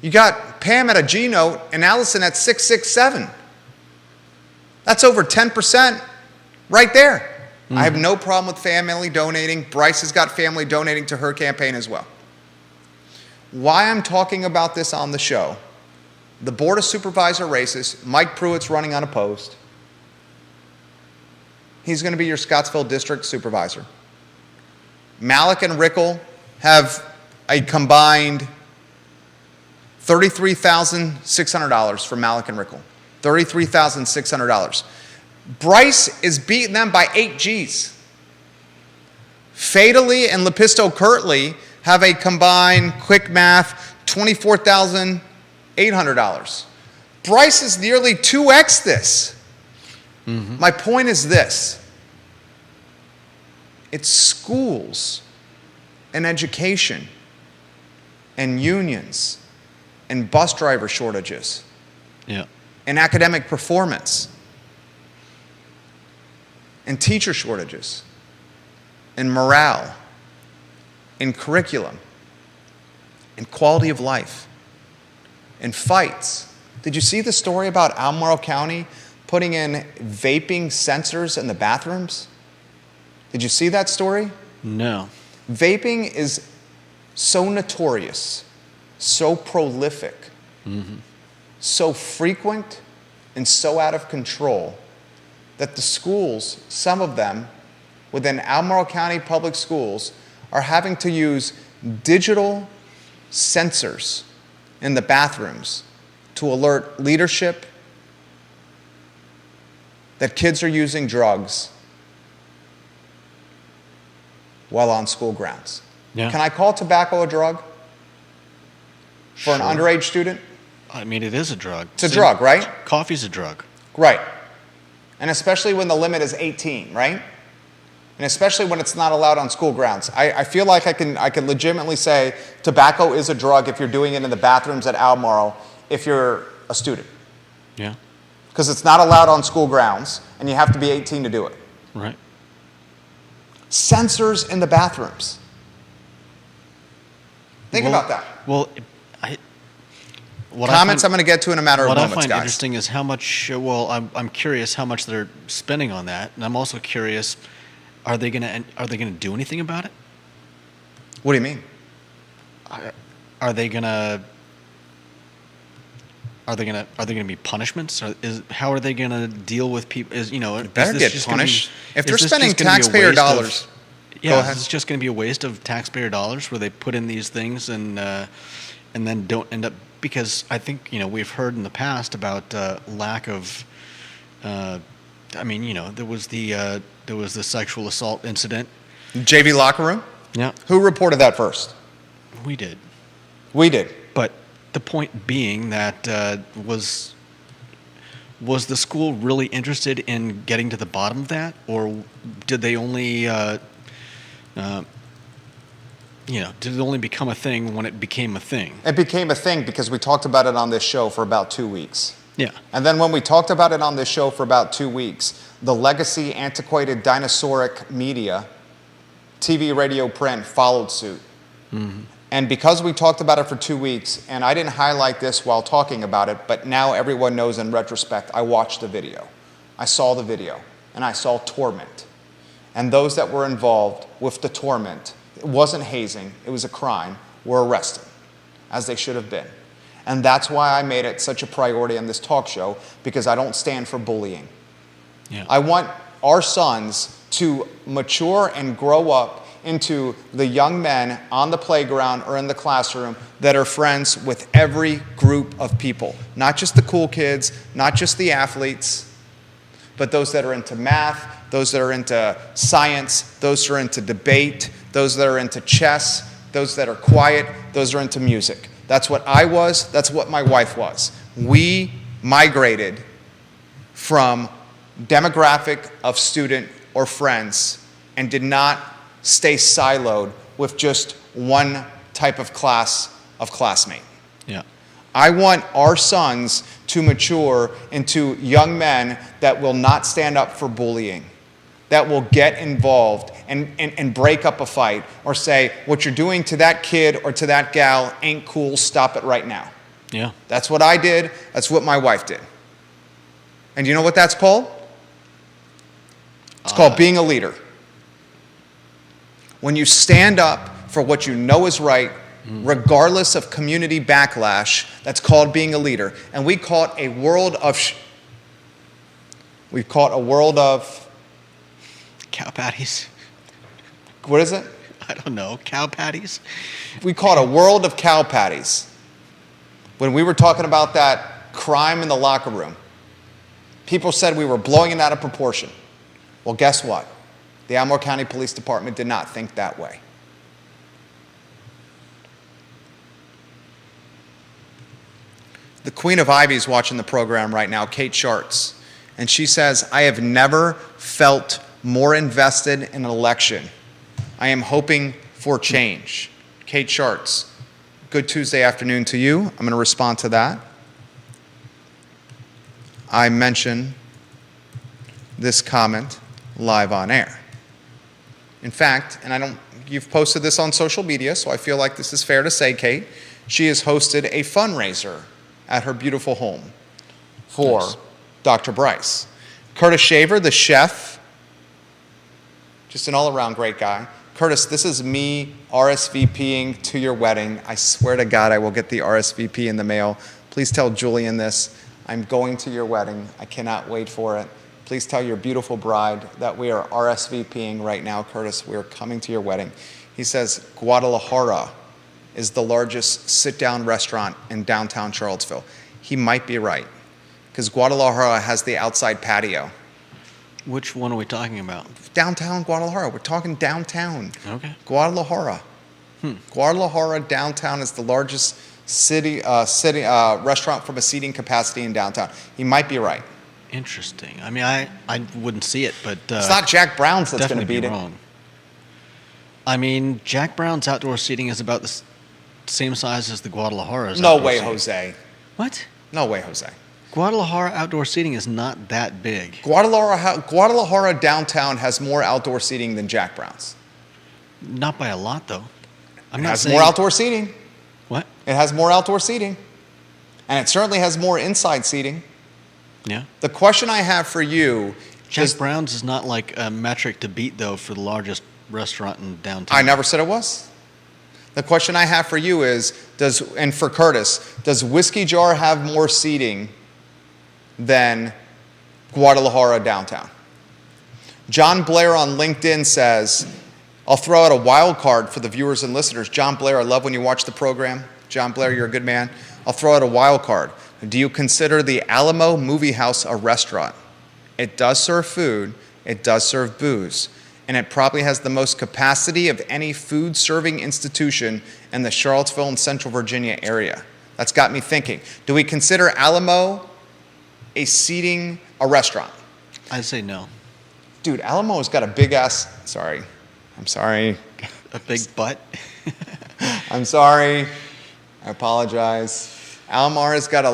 you got Pam at a G-Note and Allison at 667. That's over 10% right there. Mm-hmm. I have no problem with family donating. Bryce has got family donating to her campaign as well. Why I'm talking about this on the show, the Board of Supervisor races, Mike Pruitt's running unopposed. He's going to be your Scottsville District Supervisor. Malik and Rickle have a combined $33,600 for Malik and Rickle. $33,600. Bryce is beating them by 8 G's. Fatally and Lepisto Kirtley have a combined, quick math, $24,800. Bryce is nearly 2x this. Mm-hmm. My point is this. It's schools and education and unions and bus driver shortages. Yeah. And academic performance. in teacher shortages, in morale, in curriculum, in quality of life, in fights. Did you see the story about Albemarle County putting in vaping sensors in the bathrooms? Did you see that story? No. Vaping is so notorious, so prolific, so frequent, and so out of control that the schools, some of them within Albemarle County Public Schools, are having to use digital sensors in the bathrooms to alert leadership that kids are using drugs while on school grounds. Yeah. Can I call tobacco a drug for an Sure. underage student? I mean, it is a drug. It's a drug, right? Coffee's a drug. Right. And especially when the limit is 18, right? And especially when it's not allowed on school grounds. I feel like I can legitimately say tobacco is a drug if you're doing it in the bathrooms at Albemarle if you're a student. Yeah. Because it's not allowed on school grounds and you have to be 18 to do it. Right. Sensors in the bathrooms. Think Well- about that. Well, what Comments I I'm going to get to in a matter of what I moments, find guys. interesting is how much. Well, I'm curious how much they're spending on that, and I'm also curious, are they gonna do anything about it? What do you mean? Are they gonna be punishments? How are they gonna deal with people? Better get punished. If they're spending taxpayer dollars. Go Yeah, ahead. it's just going to be a waste of taxpayer dollars where they put in these things and then don't end up, because I think we've heard in the past about lack of. There was the sexual assault incident. JV locker room? Yeah, Who reported that first? we did. We did. But the point being that was the school really interested in getting to the bottom of that, or did they only did it only become a thing when it became a thing? It became a thing because we talked about it on this show for about 2 weeks. Yeah. And then when we talked about it on this show for about 2 weeks, the legacy, antiquated, dinosauric media, TV, radio, print, followed suit. And because we talked about it for 2 weeks, and I didn't highlight this while talking about it, but now everyone knows in retrospect, I watched the video. I saw the video, and I saw torment. And those that were involved with the torment, it wasn't hazing, it was a crime, were arrested, as they should have been. And that's why I made it such a priority on this talk show, because I don't stand for bullying. Yeah. I want our sons to mature and grow up into the young men on the playground or in the classroom that are friends with every group of people. Not just the cool kids, not just the athletes, but those that are into math, those that are into science, those that are into debate, those that are into chess, those that are quiet, those that are into music. That's what I was, that's what my wife was. We migrated from demographic of student or friends and did not stay siloed with just one type of class of classmate. Yeah. I want our sons to mature into young men that will not stand up for bullying, that will get involved and break up a fight or say, what you're doing to that kid or to that gal ain't cool, stop it right now. Yeah. That's what I did, that's what my wife did. And you know what that's called? It's called being a leader. When you stand up for what you know is right, regardless of community backlash, that's called being a leader. And we call it a world of Cow patties. what is it? I don't know. Cow patties. We call it a world of cow patties. When we were talking about that crime in the locker room, people said we were blowing it out of proportion. Well, guess what? The Albemarle County Police Department did not think that way. The Queen of Ivy is watching the program right now, Kate Schartz, and she says, I have never felt more invested in an election. I am hoping for change. Kate Schartz, good Tuesday afternoon to you. I'm going to respond to that. I mentioned this comment live on air. In fact, and you've posted this on social media, so I feel like this is fair to say, Kate, she has hosted a fundraiser at her beautiful home for Nice. Dr. Bryce. Curtis Shaver, the chef, just an all-around great guy. Curtis, this is me RSVPing to your wedding. I swear to God I will get the RSVP in the mail. Please tell Julian this. I'm going to your wedding. I cannot wait for it. Please tell your beautiful bride that we are RSVPing right now, Curtis. We are coming to your wedding. He says Guadalajara is the largest sit-down restaurant in downtown Charlottesville. He might be right, because Guadalajara has the outside patio. Which one are we talking about? Downtown Guadalajara. We're talking downtown. Okay. Guadalajara. Guadalajara downtown is the largest restaurant from a seating capacity in downtown. He might be right. Interesting. I mean, I wouldn't see it, but It's not Jack Brown's that's going to definitely beat be it. wrong. I mean, Jack Brown's outdoor seating is about the same size as the Guadalajara's. No outdoor way, seating. Jose. What? No way, Jose. Guadalajara outdoor seating is not that big. Guadalajara downtown has more outdoor seating than Jack Brown's. Not by a lot, though. I'm It not has saying more outdoor seating. What? It has more outdoor seating. And it certainly has more inside seating. Yeah. The question I have for you Jack is, Brown's is not like a metric to beat, though, for the largest restaurant in downtown. I never said it was. The question I have for you is, and for Curtis, does Whiskey Jar have more seating than Guadalajara downtown? John Blair on LinkedIn says, I'll throw out a wild card for the viewers and listeners. John Blair, I love when you watch the program. John Blair, you're a good man. I'll throw out a wild card. Do you consider the Alamo Movie House a restaurant? It does serve food, it does serve booze, and it probably has the most capacity of any food serving institution in the Charlottesville and Central Virginia area. That's got me thinking. Do we consider Alamo a restaurant? I'd say no. Dude, Alamo's got a big ass, I'm sorry. A big butt. I'm sorry. I apologize. Alamo's got a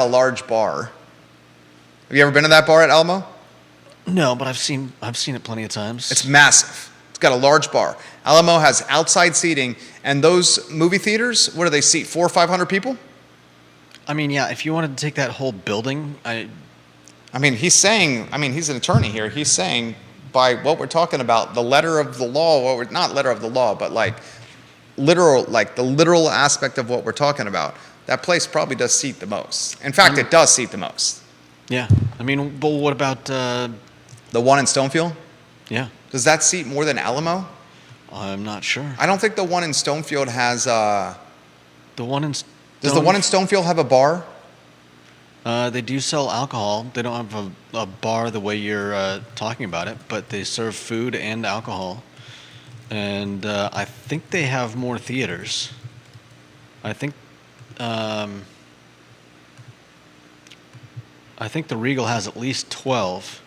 large bar. Have you ever been to that bar at Alamo? No, but I've seen it plenty of times. It's massive. It's got a large bar. Alamo has outside seating, and those movie theaters, what do they seat? 400 or 500 people? I mean, yeah. If you wanted to take that whole building, he's an attorney here. He's saying by what we're talking about, the letter of the law, not letter of the law, but the literal aspect of what we're talking about, that place probably does seat the most. In fact, it does seat the most. Yeah. I mean, but what about? The one in Stonefield? Yeah. Does that seat more than Alamo? I'm not sure. I don't think the one in Stonefield has. The one in. Does the one in Stonefield have a bar? They do sell alcohol. They don't have a bar the way you're talking about it, but they serve food and alcohol. And I think they have more theaters. I think the Regal has at least 12.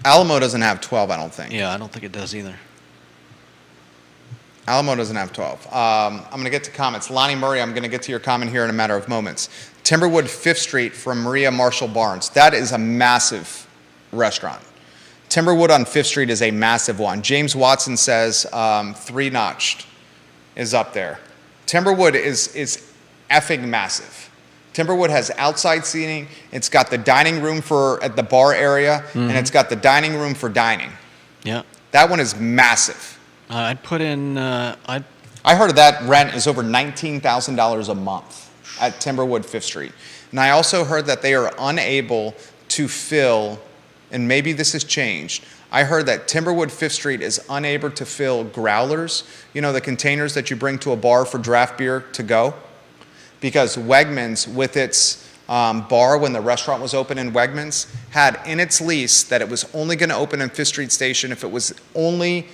Alamo doesn't have 12, I don't think. Yeah, I don't think it does either. Alamo doesn't have 12. I'm going to get to comments. Lonnie Murray, I'm going to get to your comment here in a matter of moments. Timberwood 5th Street from Maria Marshall Barnes. That is a massive restaurant. Timberwood on 5th Street is a massive one. James Watson says 3-notched is up there. Timberwood is effing massive. Timberwood has outside seating. It's got the dining room at the bar area, and it's got the dining room for dining. Yeah. That one is massive. I'd put in. I heard that rent is over $19,000 a month at Timberwood 5th Street. And I also heard that they are unable to fill, and maybe this has changed, I heard that Timberwood 5th Street is unable to fill growlers, the containers that you bring to a bar for draft beer to go. Because Wegmans, with its bar when the restaurant was open in Wegmans, had in its lease that it was only going to open in 5th Street Station if it was only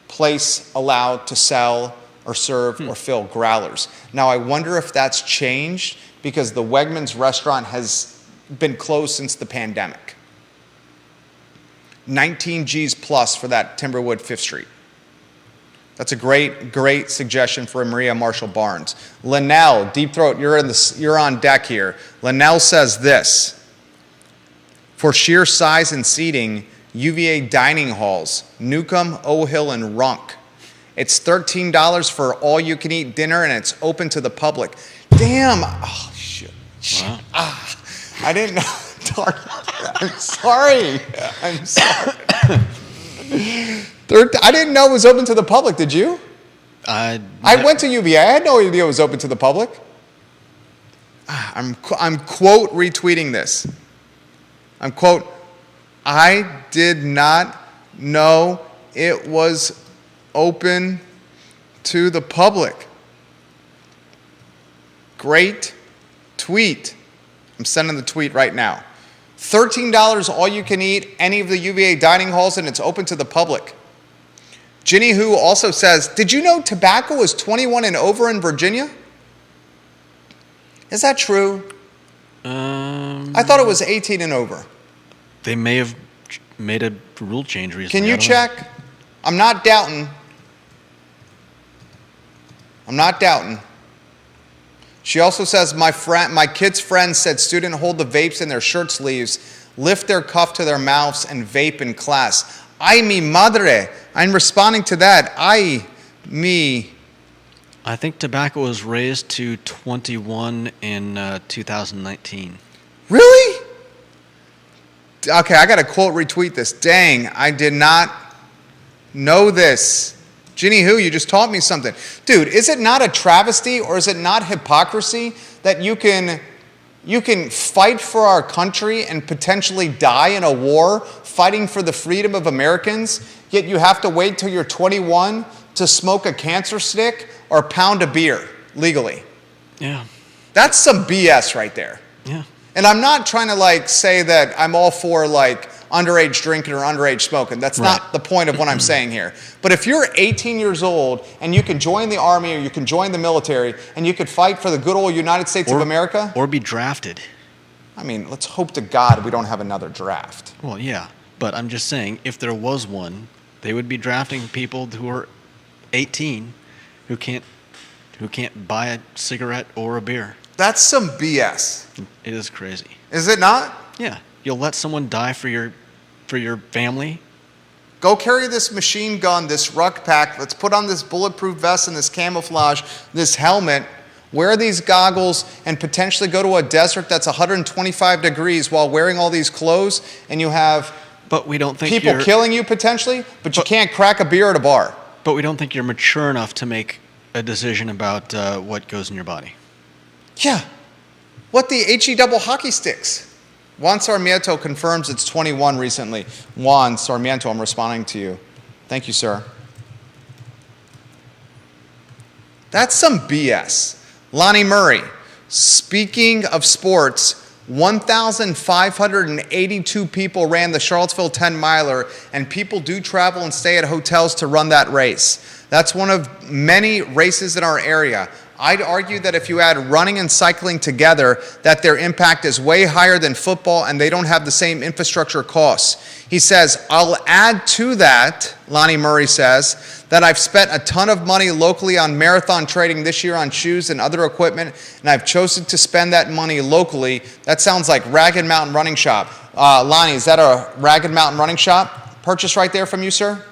place allowed to sell or serve or fill growlers. Now, I wonder if that's changed because the Wegmans restaurant has been closed since the pandemic. 19 G's plus for that Timberwood 5th Street. That's a great suggestion for Maria Marshall Barnes. Linnell, Deep Throat, you're on deck here. Linnell says this: for sheer size and seating, UVA dining halls, Newcomb, O-Hill, and Runk. It's $13 for all-you-can-eat dinner, and it's open to the public. Damn. Oh, shit. Wow. I didn't know. Darn. I'm sorry. I'm sorry. I didn't know it was open to the public. Did you? I went to UVA. I had no idea it was open to the public. I'm quote retweeting this. I'm quote, I did not know it was open to the public. Great tweet. I'm sending the tweet right now. $13 all you can eat, any of the UVA dining halls, and it's open to the public. Ginny Who also says, did you know tobacco is 21 and over in Virginia? Is that true? I thought it was 18 and over. They may have made a rule change recently. Can you check? I'm not doubting. She also says, my kid's friend said student hold the vapes in their shirt sleeves, lift their cuff to their mouths, and vape in class. Ay, mi madre. I'm responding to that. Ay, mi. I think tobacco was raised to 21 in 2019. Really? Okay, I got to quote retweet this. Dang, I did not know this. Ginny Who, you just taught me something. Dude, is it not a travesty or is it not hypocrisy that you can fight for our country and potentially die in a war fighting for the freedom of Americans, yet you have to wait till you're 21 to smoke a cancer stick or pound a beer legally? Yeah. That's some BS right there. Yeah. And I'm not trying to say that I'm all for underage drinking or underage smoking. That's not the point of what I'm saying here. But if you're 18 years old and you can join the Army or you can join the military and you could fight for the good old United States of America. Or be drafted. I mean, let's hope to God we don't have another draft. Well, yeah. But I'm just saying, if there was one, they would be drafting people who are 18 who can't buy a cigarette or a beer. That's some BS. It is crazy. Is it not? Yeah. You'll let someone die for your family? Go carry this machine gun, this ruck pack. Let's put on this bulletproof vest and this camouflage, this helmet, wear these goggles, and potentially go to a desert that's 125 degrees while wearing all these clothes, and you have but we don't think people killing you potentially, but you can't crack a beer at a bar. But we don't think you're mature enough to make a decision about what goes in your body. Yeah. What the HE double hockey sticks? Juan Sarmiento confirms it's 21 recently. Juan Sarmiento, I'm responding to you. Thank you, sir. That's some BS. Lonnie Murray, speaking of sports, 1,582 people ran the Charlottesville 10-miler, and people do travel and stay at hotels to run that race. That's one of many races in our area. I'd argue that if you add running and cycling together, that their impact is way higher than football and they don't have the same infrastructure costs. He says, I'll add to that, Lonnie Murray says, that I've spent a ton of money locally on marathon trading this year on shoes and other equipment, and I've chosen to spend that money locally. That sounds like Ragged Mountain Running Shop. Lonnie, is that a Ragged Mountain Running Shop purchase right there from you, sir?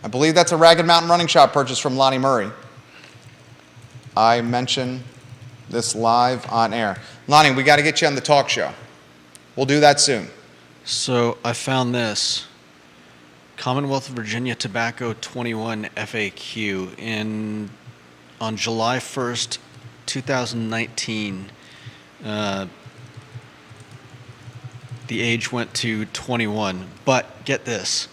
I believe that's a Ragged Mountain Running Shop purchase from Lonnie Murray. I mention this live on air. Lonnie, we got to get you on the talk show. We'll do that soon. So I found this. Commonwealth of Virginia Tobacco 21 FAQ. On July 1st, 2019, the age went to 21. But get this.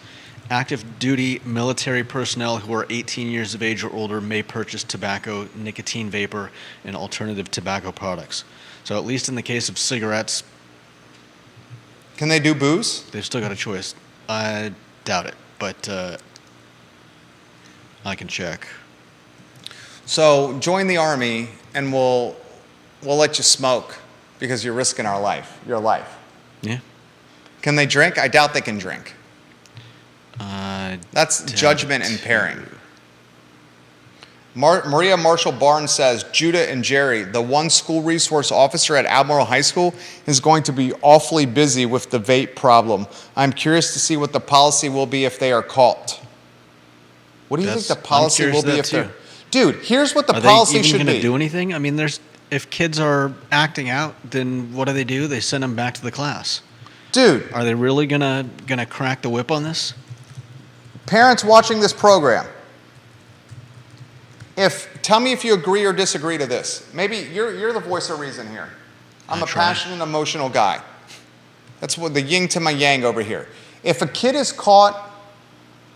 Active duty military personnel who are 18 years of age or older may purchase tobacco, nicotine vapor, and alternative tobacco products. So at least in the case of cigarettes, can they do booze? They've still got a choice. I doubt it, but I can check. So join the Army and we'll let you smoke because you're risking your life. Yeah. Can they drink? I doubt they can drink. That's judgment and pairing. Maria Marshall Barnes says, Judah and Jerry, the one school resource officer at Albemarle High School, is going to be awfully busy with the vape problem. I'm curious to see what the policy will be if they are caught. What do you think the policy will be if they're... Dude, here's what the policy should be. Are they even going to do anything? I mean, if kids are acting out, then what do? They send them back to the class. Dude. Are they really gonna crack the whip on this? Parents watching this program, tell me if you agree or disagree to this. Maybe you're the voice of reason here. I'm a passionate, emotional guy. That's what the yin to my yang over here. If a kid is caught,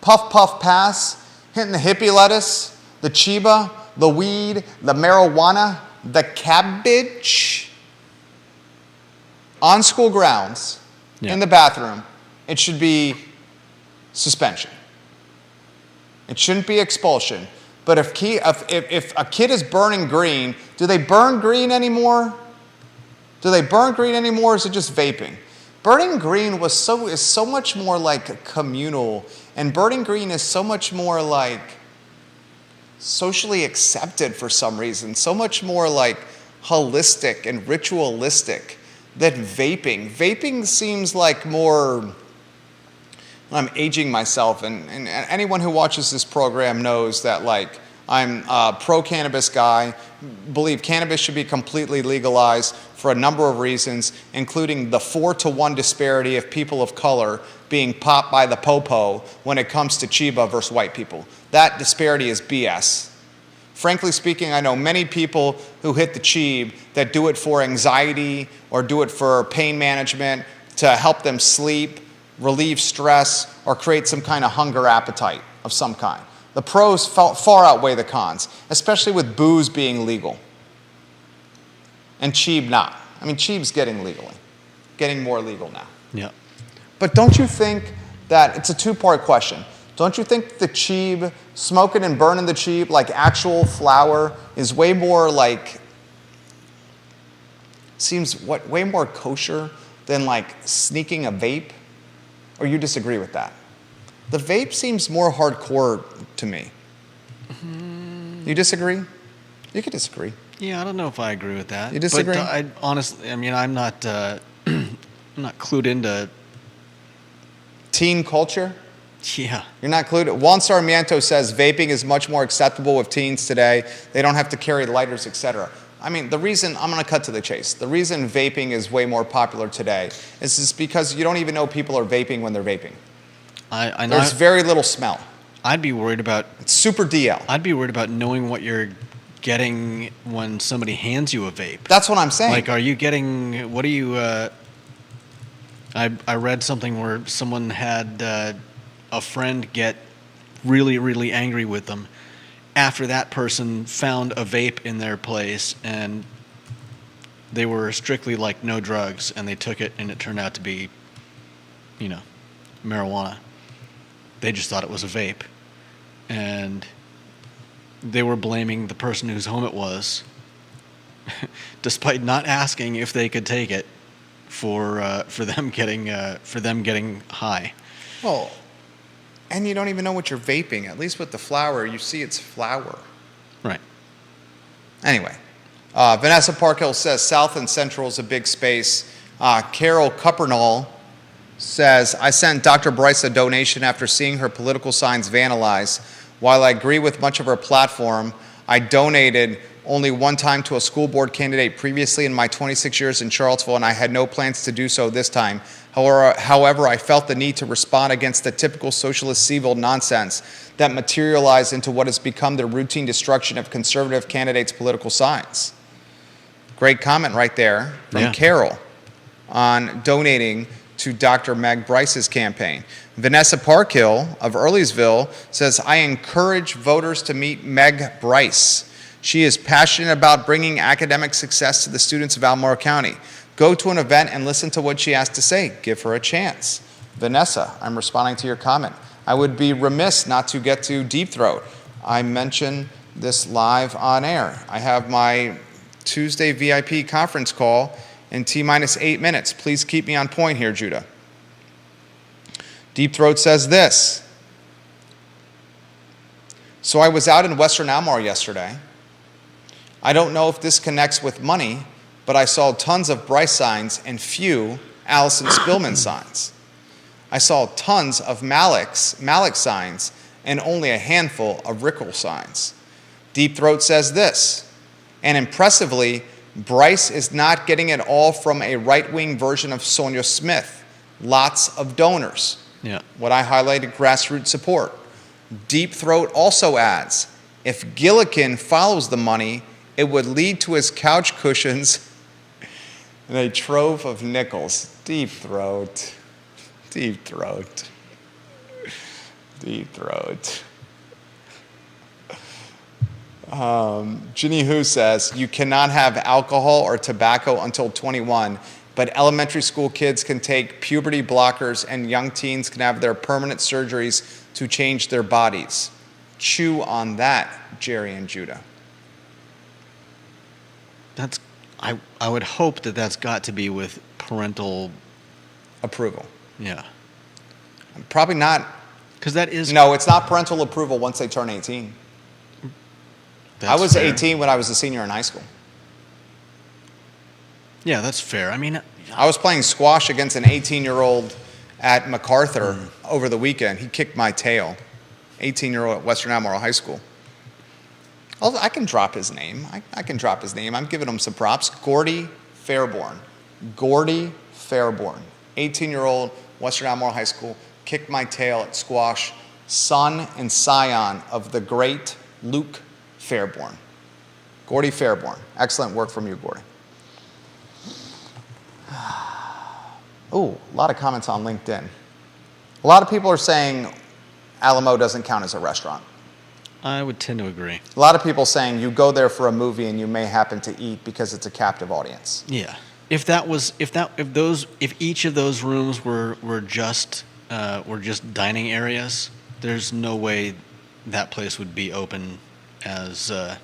puff, puff, pass, hitting the hippie lettuce, the chiba, the weed, the marijuana, the cabbage, on school grounds, in the bathroom, it should be suspension. It shouldn't be expulsion. But if a kid is burning green, do they burn green anymore? Do they burn green anymore, or is it just vaping? Burning green is so much more like communal, and burning green is so much more like socially accepted for some reason, so much more like holistic and ritualistic than vaping. Vaping seems like more... I'm aging myself, and anyone who watches this program knows that, like, I'm a pro-cannabis guy, believe cannabis should be completely legalized for a number of reasons, including the 4-to-1 disparity of people of color being popped by the popo when it comes to Chiba versus white people. That disparity is BS. Frankly speaking, I know many people who hit the Cheeb that do it for anxiety or do it for pain management, to help them sleep, relieve stress, or create some kind of hunger appetite of some kind. The pros far outweigh the cons, especially with booze being legal and Cheeb not. I mean, Cheeb's getting more legal now. Yeah. But don't you think that, it's a two-part question, don't you think the Cheeb, smoking and burning the Cheeb like actual flower is way more like, way more kosher than like sneaking a vape? Or you disagree with that? The vape seems more hardcore to me. You disagree? You could disagree. Yeah, I don't know if I agree with that. You disagree? But I honestly, I mean, I'm not I'm not clued into teen culture? Yeah. You're not clued? Juan Sarmiento says vaping is much more acceptable with teens today. They don't have to carry lighters, etc. I mean, I'm going to cut to the chase. The reason vaping is way more popular today is just because you don't even know people are vaping when they're vaping. I know. There's very little smell. I'd be worried about... It's super DL. I'd be worried about knowing what you're getting when somebody hands you a vape. That's what I'm saying. Like, are you getting... What are you... I read something where someone had a friend get really, really angry with them after that person found a vape in their place, and they were strictly like no drugs, and they took it and it turned out to be, marijuana. They just thought it was a vape, and they were blaming the person whose home it was, despite not asking if they could take it, for them getting high. Well, and you don't even know what you're vaping. At least with the flower, you see it's flour. Right. Anyway, Vanessa Parkhill says South and Central is a big space. Carol Cuppernall says, I sent Dr. Bryce a donation after seeing her political signs vandalized. While I agree with much of her platform, I donated only one time to a school board candidate previously in my 26 years in Charlottesville, and I had no plans to do so this time. However, I felt the need to respond against the typical socialist civil nonsense that materialized into what has become the routine destruction of conservative candidates' political signs. Great comment right there from Carol on donating to Dr. Meg Bryce's campaign. Vanessa Parkhill of Earlysville says, I encourage voters to meet Meg Bryce. She is passionate about bringing academic success to the students of Albemarle County. Go to an event and listen to what she has to say. Give her a chance. Vanessa, I'm responding to your comment. I would be remiss not to get to Deep Throat. I mentioned this live on air. I have my Tuesday VIP conference call in T-minus 8 minutes. Please keep me on point here, Judah. Deep Throat says this. So I was out in Western Almar yesterday. I don't know if this connects with money, but I saw tons of Bryce signs and few Allison Spillman signs. I saw tons of Malik signs and only a handful of Rickle signs. Deep Throat says this, and impressively, Bryce is not getting it all from a right-wing version of Sonia Smith. Lots of donors. Yeah. What I highlighted, grassroots support. Deep Throat also adds, if Gillikin follows the money, it would lead to his couch cushions and a trove of nickels. Deep Throat. Deep Throat. Deep Throat. Ginny Who says, you cannot have alcohol or tobacco until 21, but elementary school kids can take puberty blockers and young teens can have their permanent surgeries to change their bodies. Chew on that, Jerry and Judah. I would hope that that's got to be with parental approval. Yeah. Probably not. Because that is... No, it's not parental approval once they turn 18. I was fair. 18 when I was a senior in high school. Yeah, that's fair. I mean... I was playing squash against an 18-year-old at MacArthur over the weekend. He kicked my tail. 18-year-old at Western Albemarle High School. I can drop his name. I can drop his name. I'm giving him some props. Gordy Fairborn. Gordy Fairborn. 18-year-old, Western Albemarle High School, kicked my tail at squash. Son and scion of the great Luke Fairborn. Gordy Fairborn. Excellent work from you, Gordy. Ooh, a lot of comments on LinkedIn. A lot of people are saying Alamo doesn't count as a restaurant. I would tend to agree. A lot of people saying you go there for a movie and you may happen to eat because it's a captive audience. Yeah. If each of those rooms were just dining areas, there's no way that place would be open as a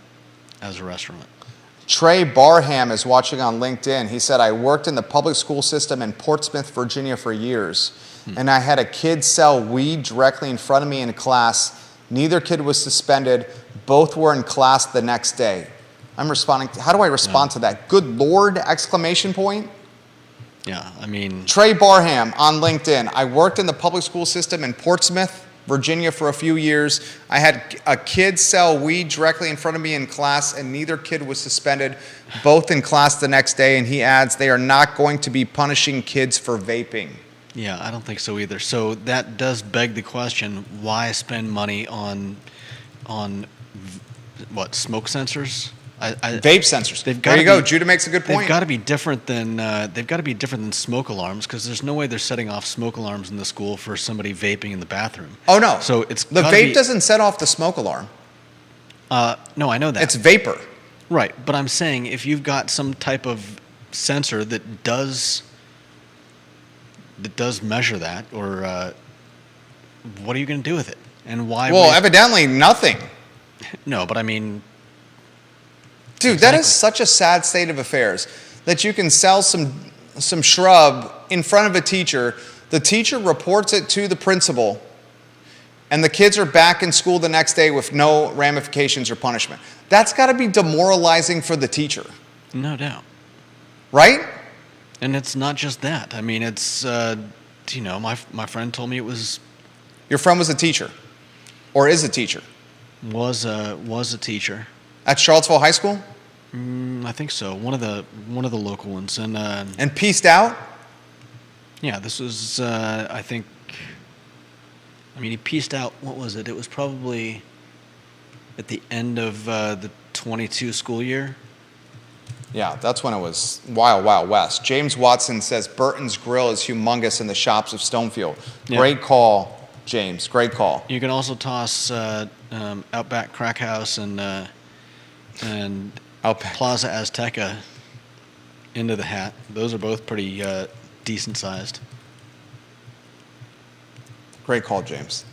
restaurant. Trey Barham is watching on LinkedIn. He said, I worked in the public school system in Portsmouth, Virginia for years, and I had a kid sell weed directly in front of me in class. Neither kid was suspended. Both were in class the next day. I'm responding. How do I respond to that? Good Lord! Exclamation point. Yeah, I mean... Trey Barham on LinkedIn. I worked in the public school system in Portsmouth, Virginia for a few years. I had a kid sell weed directly in front of me in class, and neither kid was suspended. Both in class the next day. And he adds, they are not going to be punishing kids for vaping. Yeah, I don't think so either. So that does beg the question, why spend money on what, smoke sensors? Vape sensors. There you go. Judah makes a good point. They've got to be different than smoke alarms, because there's no way they're setting off smoke alarms in the school for somebody vaping in the bathroom. Oh no. So it's the vape doesn't set off the smoke alarm. No, I know that. It's vapor. Right, but I'm saying if you've got some type of sensor that does measure that, or what are you going to do with it? And why? Well, evidently nothing. No, but I mean... Dude, exactly. That is such a sad state of affairs, that you can sell some shrub in front of a teacher, the teacher reports it to the principal, and the kids are back in school the next day with no ramifications or punishment. That's got to be demoralizing for the teacher. No doubt. Right? And it's not just that. I mean, it's, my friend told me it was... Your friend was a teacher, or is a teacher? Was a teacher. At Charlottesville High School? I think so. One of the local ones, and pieced out. Yeah, this was I think. I mean, he pieced out. What was it? It was probably at the end of the 22 school year. Yeah, that's when it was Wild Wild West. James Watson says Burton's Grill is humongous in the shops of Stonefield. Yeah. Great call, James. Great call. You can also toss Outback Crack House and Plaza Azteca into the hat. Those are both pretty decent sized. Great call, James.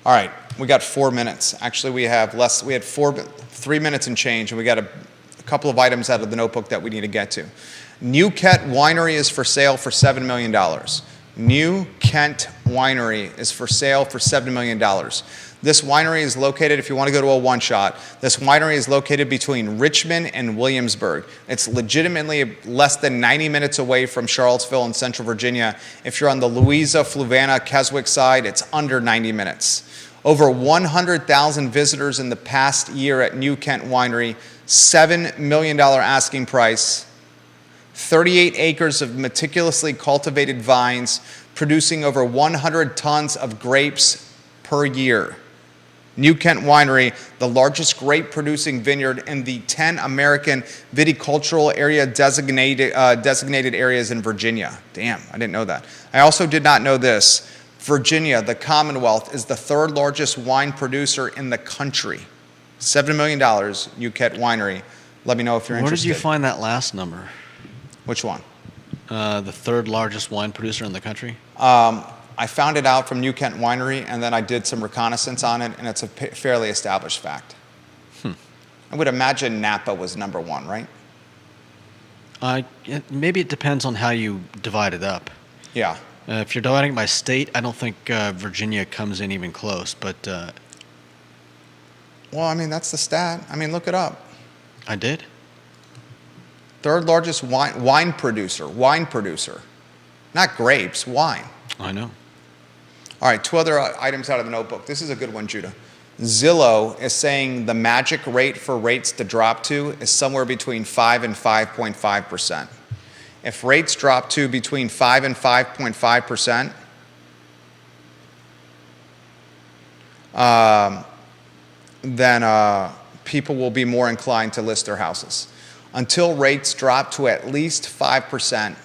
All right, we got 4 minutes. Actually, we had 3 minutes and change, and we got a couple of items out of the notebook that we need to get to. New Kent Winery is for sale for $7 million. New Kent Winery is for sale for $7 million. This winery is located, if you want to go to a one-shot, this winery is located between Richmond and Williamsburg. It's legitimately less than 90 minutes away from Charlottesville in Central Virginia. If you're on the Louisa, Fluvanna, Keswick side, it's under 90 minutes. Over 100,000 visitors in the past year at New Kent Winery, $7 million asking price, 38 acres of meticulously cultivated vines, producing over 100 tons of grapes per year. New Kent Winery, the largest grape-producing vineyard in the 10 American viticultural area designated areas in Virginia. Damn, I didn't know that. I also did not know this. Virginia, the Commonwealth, is the third largest wine producer in the country. $7 million, New Kent Winery. Let me know if you're Where interested. did you find that last number? Which one? The third largest wine producer in the country? I found it out from New Kent Winery, and then I did some reconnaissance on it, and it's a fairly established fact. I would imagine Napa was number one, right? Maybe it depends on how you divide it up. Yeah. If you're dividing by state, I don't think Virginia comes in even close, but... Well, I mean, that's the stat. I mean, look it up. I did? Third largest wine producer. Not grapes, wine. I know. All right, two other items out of the notebook. This is a good one, Judah. Zillow is saying the magic rate for rates to drop to is somewhere between 5 and 5.5%. If rates drop to between 5 and 5.5%, then people will be more inclined to list their houses. Until rates drop to at least 5%,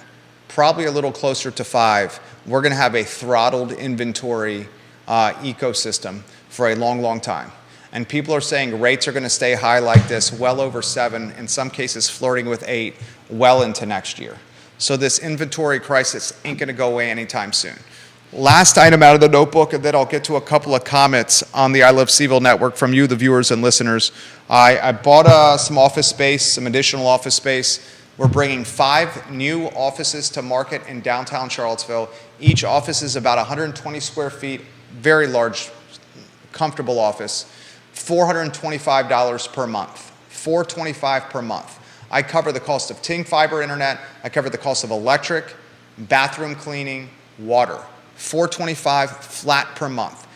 probably a little closer to 5%, we're going to have a throttled inventory ecosystem for a long, long time. And people are saying rates are going to stay high like this, well over 7, in some cases flirting with 8, well into next year. So this inventory crisis ain't going to go away anytime soon. Last item out of the notebook, and then I'll get to a couple of comments on the I Love CVille network from you, the viewers and listeners. I bought some office space, some additional office space. We're bringing 5 new offices to market in downtown Charlottesville. Each office is about 120 square feet, very large, comfortable office. $425 per month. $425 per month. I cover the cost of Ting Fiber Internet. I cover the cost of electric, bathroom cleaning, water. $425 flat per month.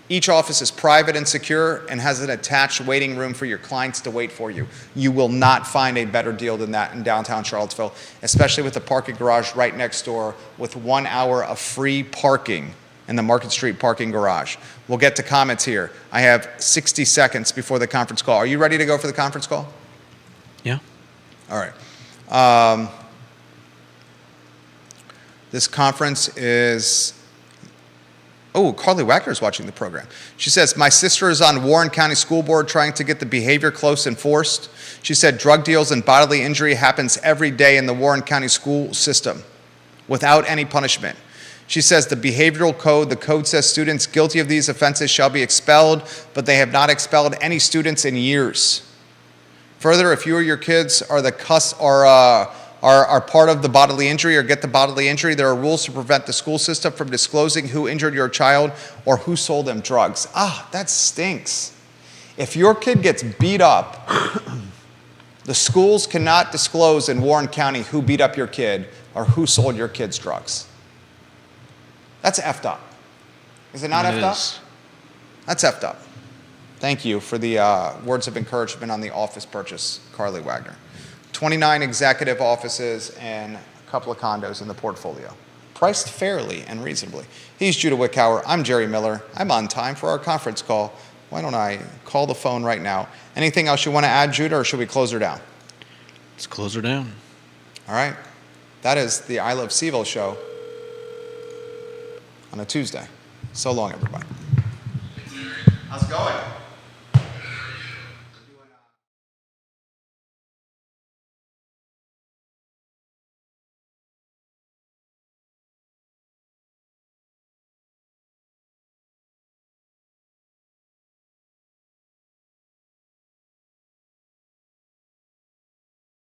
Each office is private and secure and has an attached waiting room for your clients to wait for you. You will not find a better deal than that in downtown Charlottesville, especially with the parking garage right next door with 1 hour of free parking in the Market Street parking garage. We'll get to comments here. I have 60 seconds before the conference call. Are you ready to go for the conference call? Yeah. All right. This conference is... Oh, Carly Wagner's watching the program. She says, my sister is on Warren County School Board trying to get the behavior close enforced. She said drug deals and bodily injury happens every day in the Warren County school system without any punishment. She says the behavioral code, the code says students guilty of these offenses shall be expelled, but they have not expelled any students in years. Further, if you or your kids are part of the bodily injury or get the bodily injury, there are rules to prevent the school system from disclosing who injured your child or who sold them drugs. That stinks. If your kid gets beat up, the schools cannot disclose in Warren County who beat up your kid or who sold your kids drugs. That's effed up. Is it not effed up? That's effed up. Thank you for the words of encouragement on the office purchase, Carly Wagner. 29 executive offices and a couple of condos in the portfolio. Priced fairly and reasonably. He's Judah Wickhauer. I'm Jerry Miller. I'm on time for our conference call. Why don't I call the phone right now? Anything else you want to add, Judah, or should we close her down? Let's close her down. All right. That is the I Love CVille show on a Tuesday. So long, everybody. How's it going?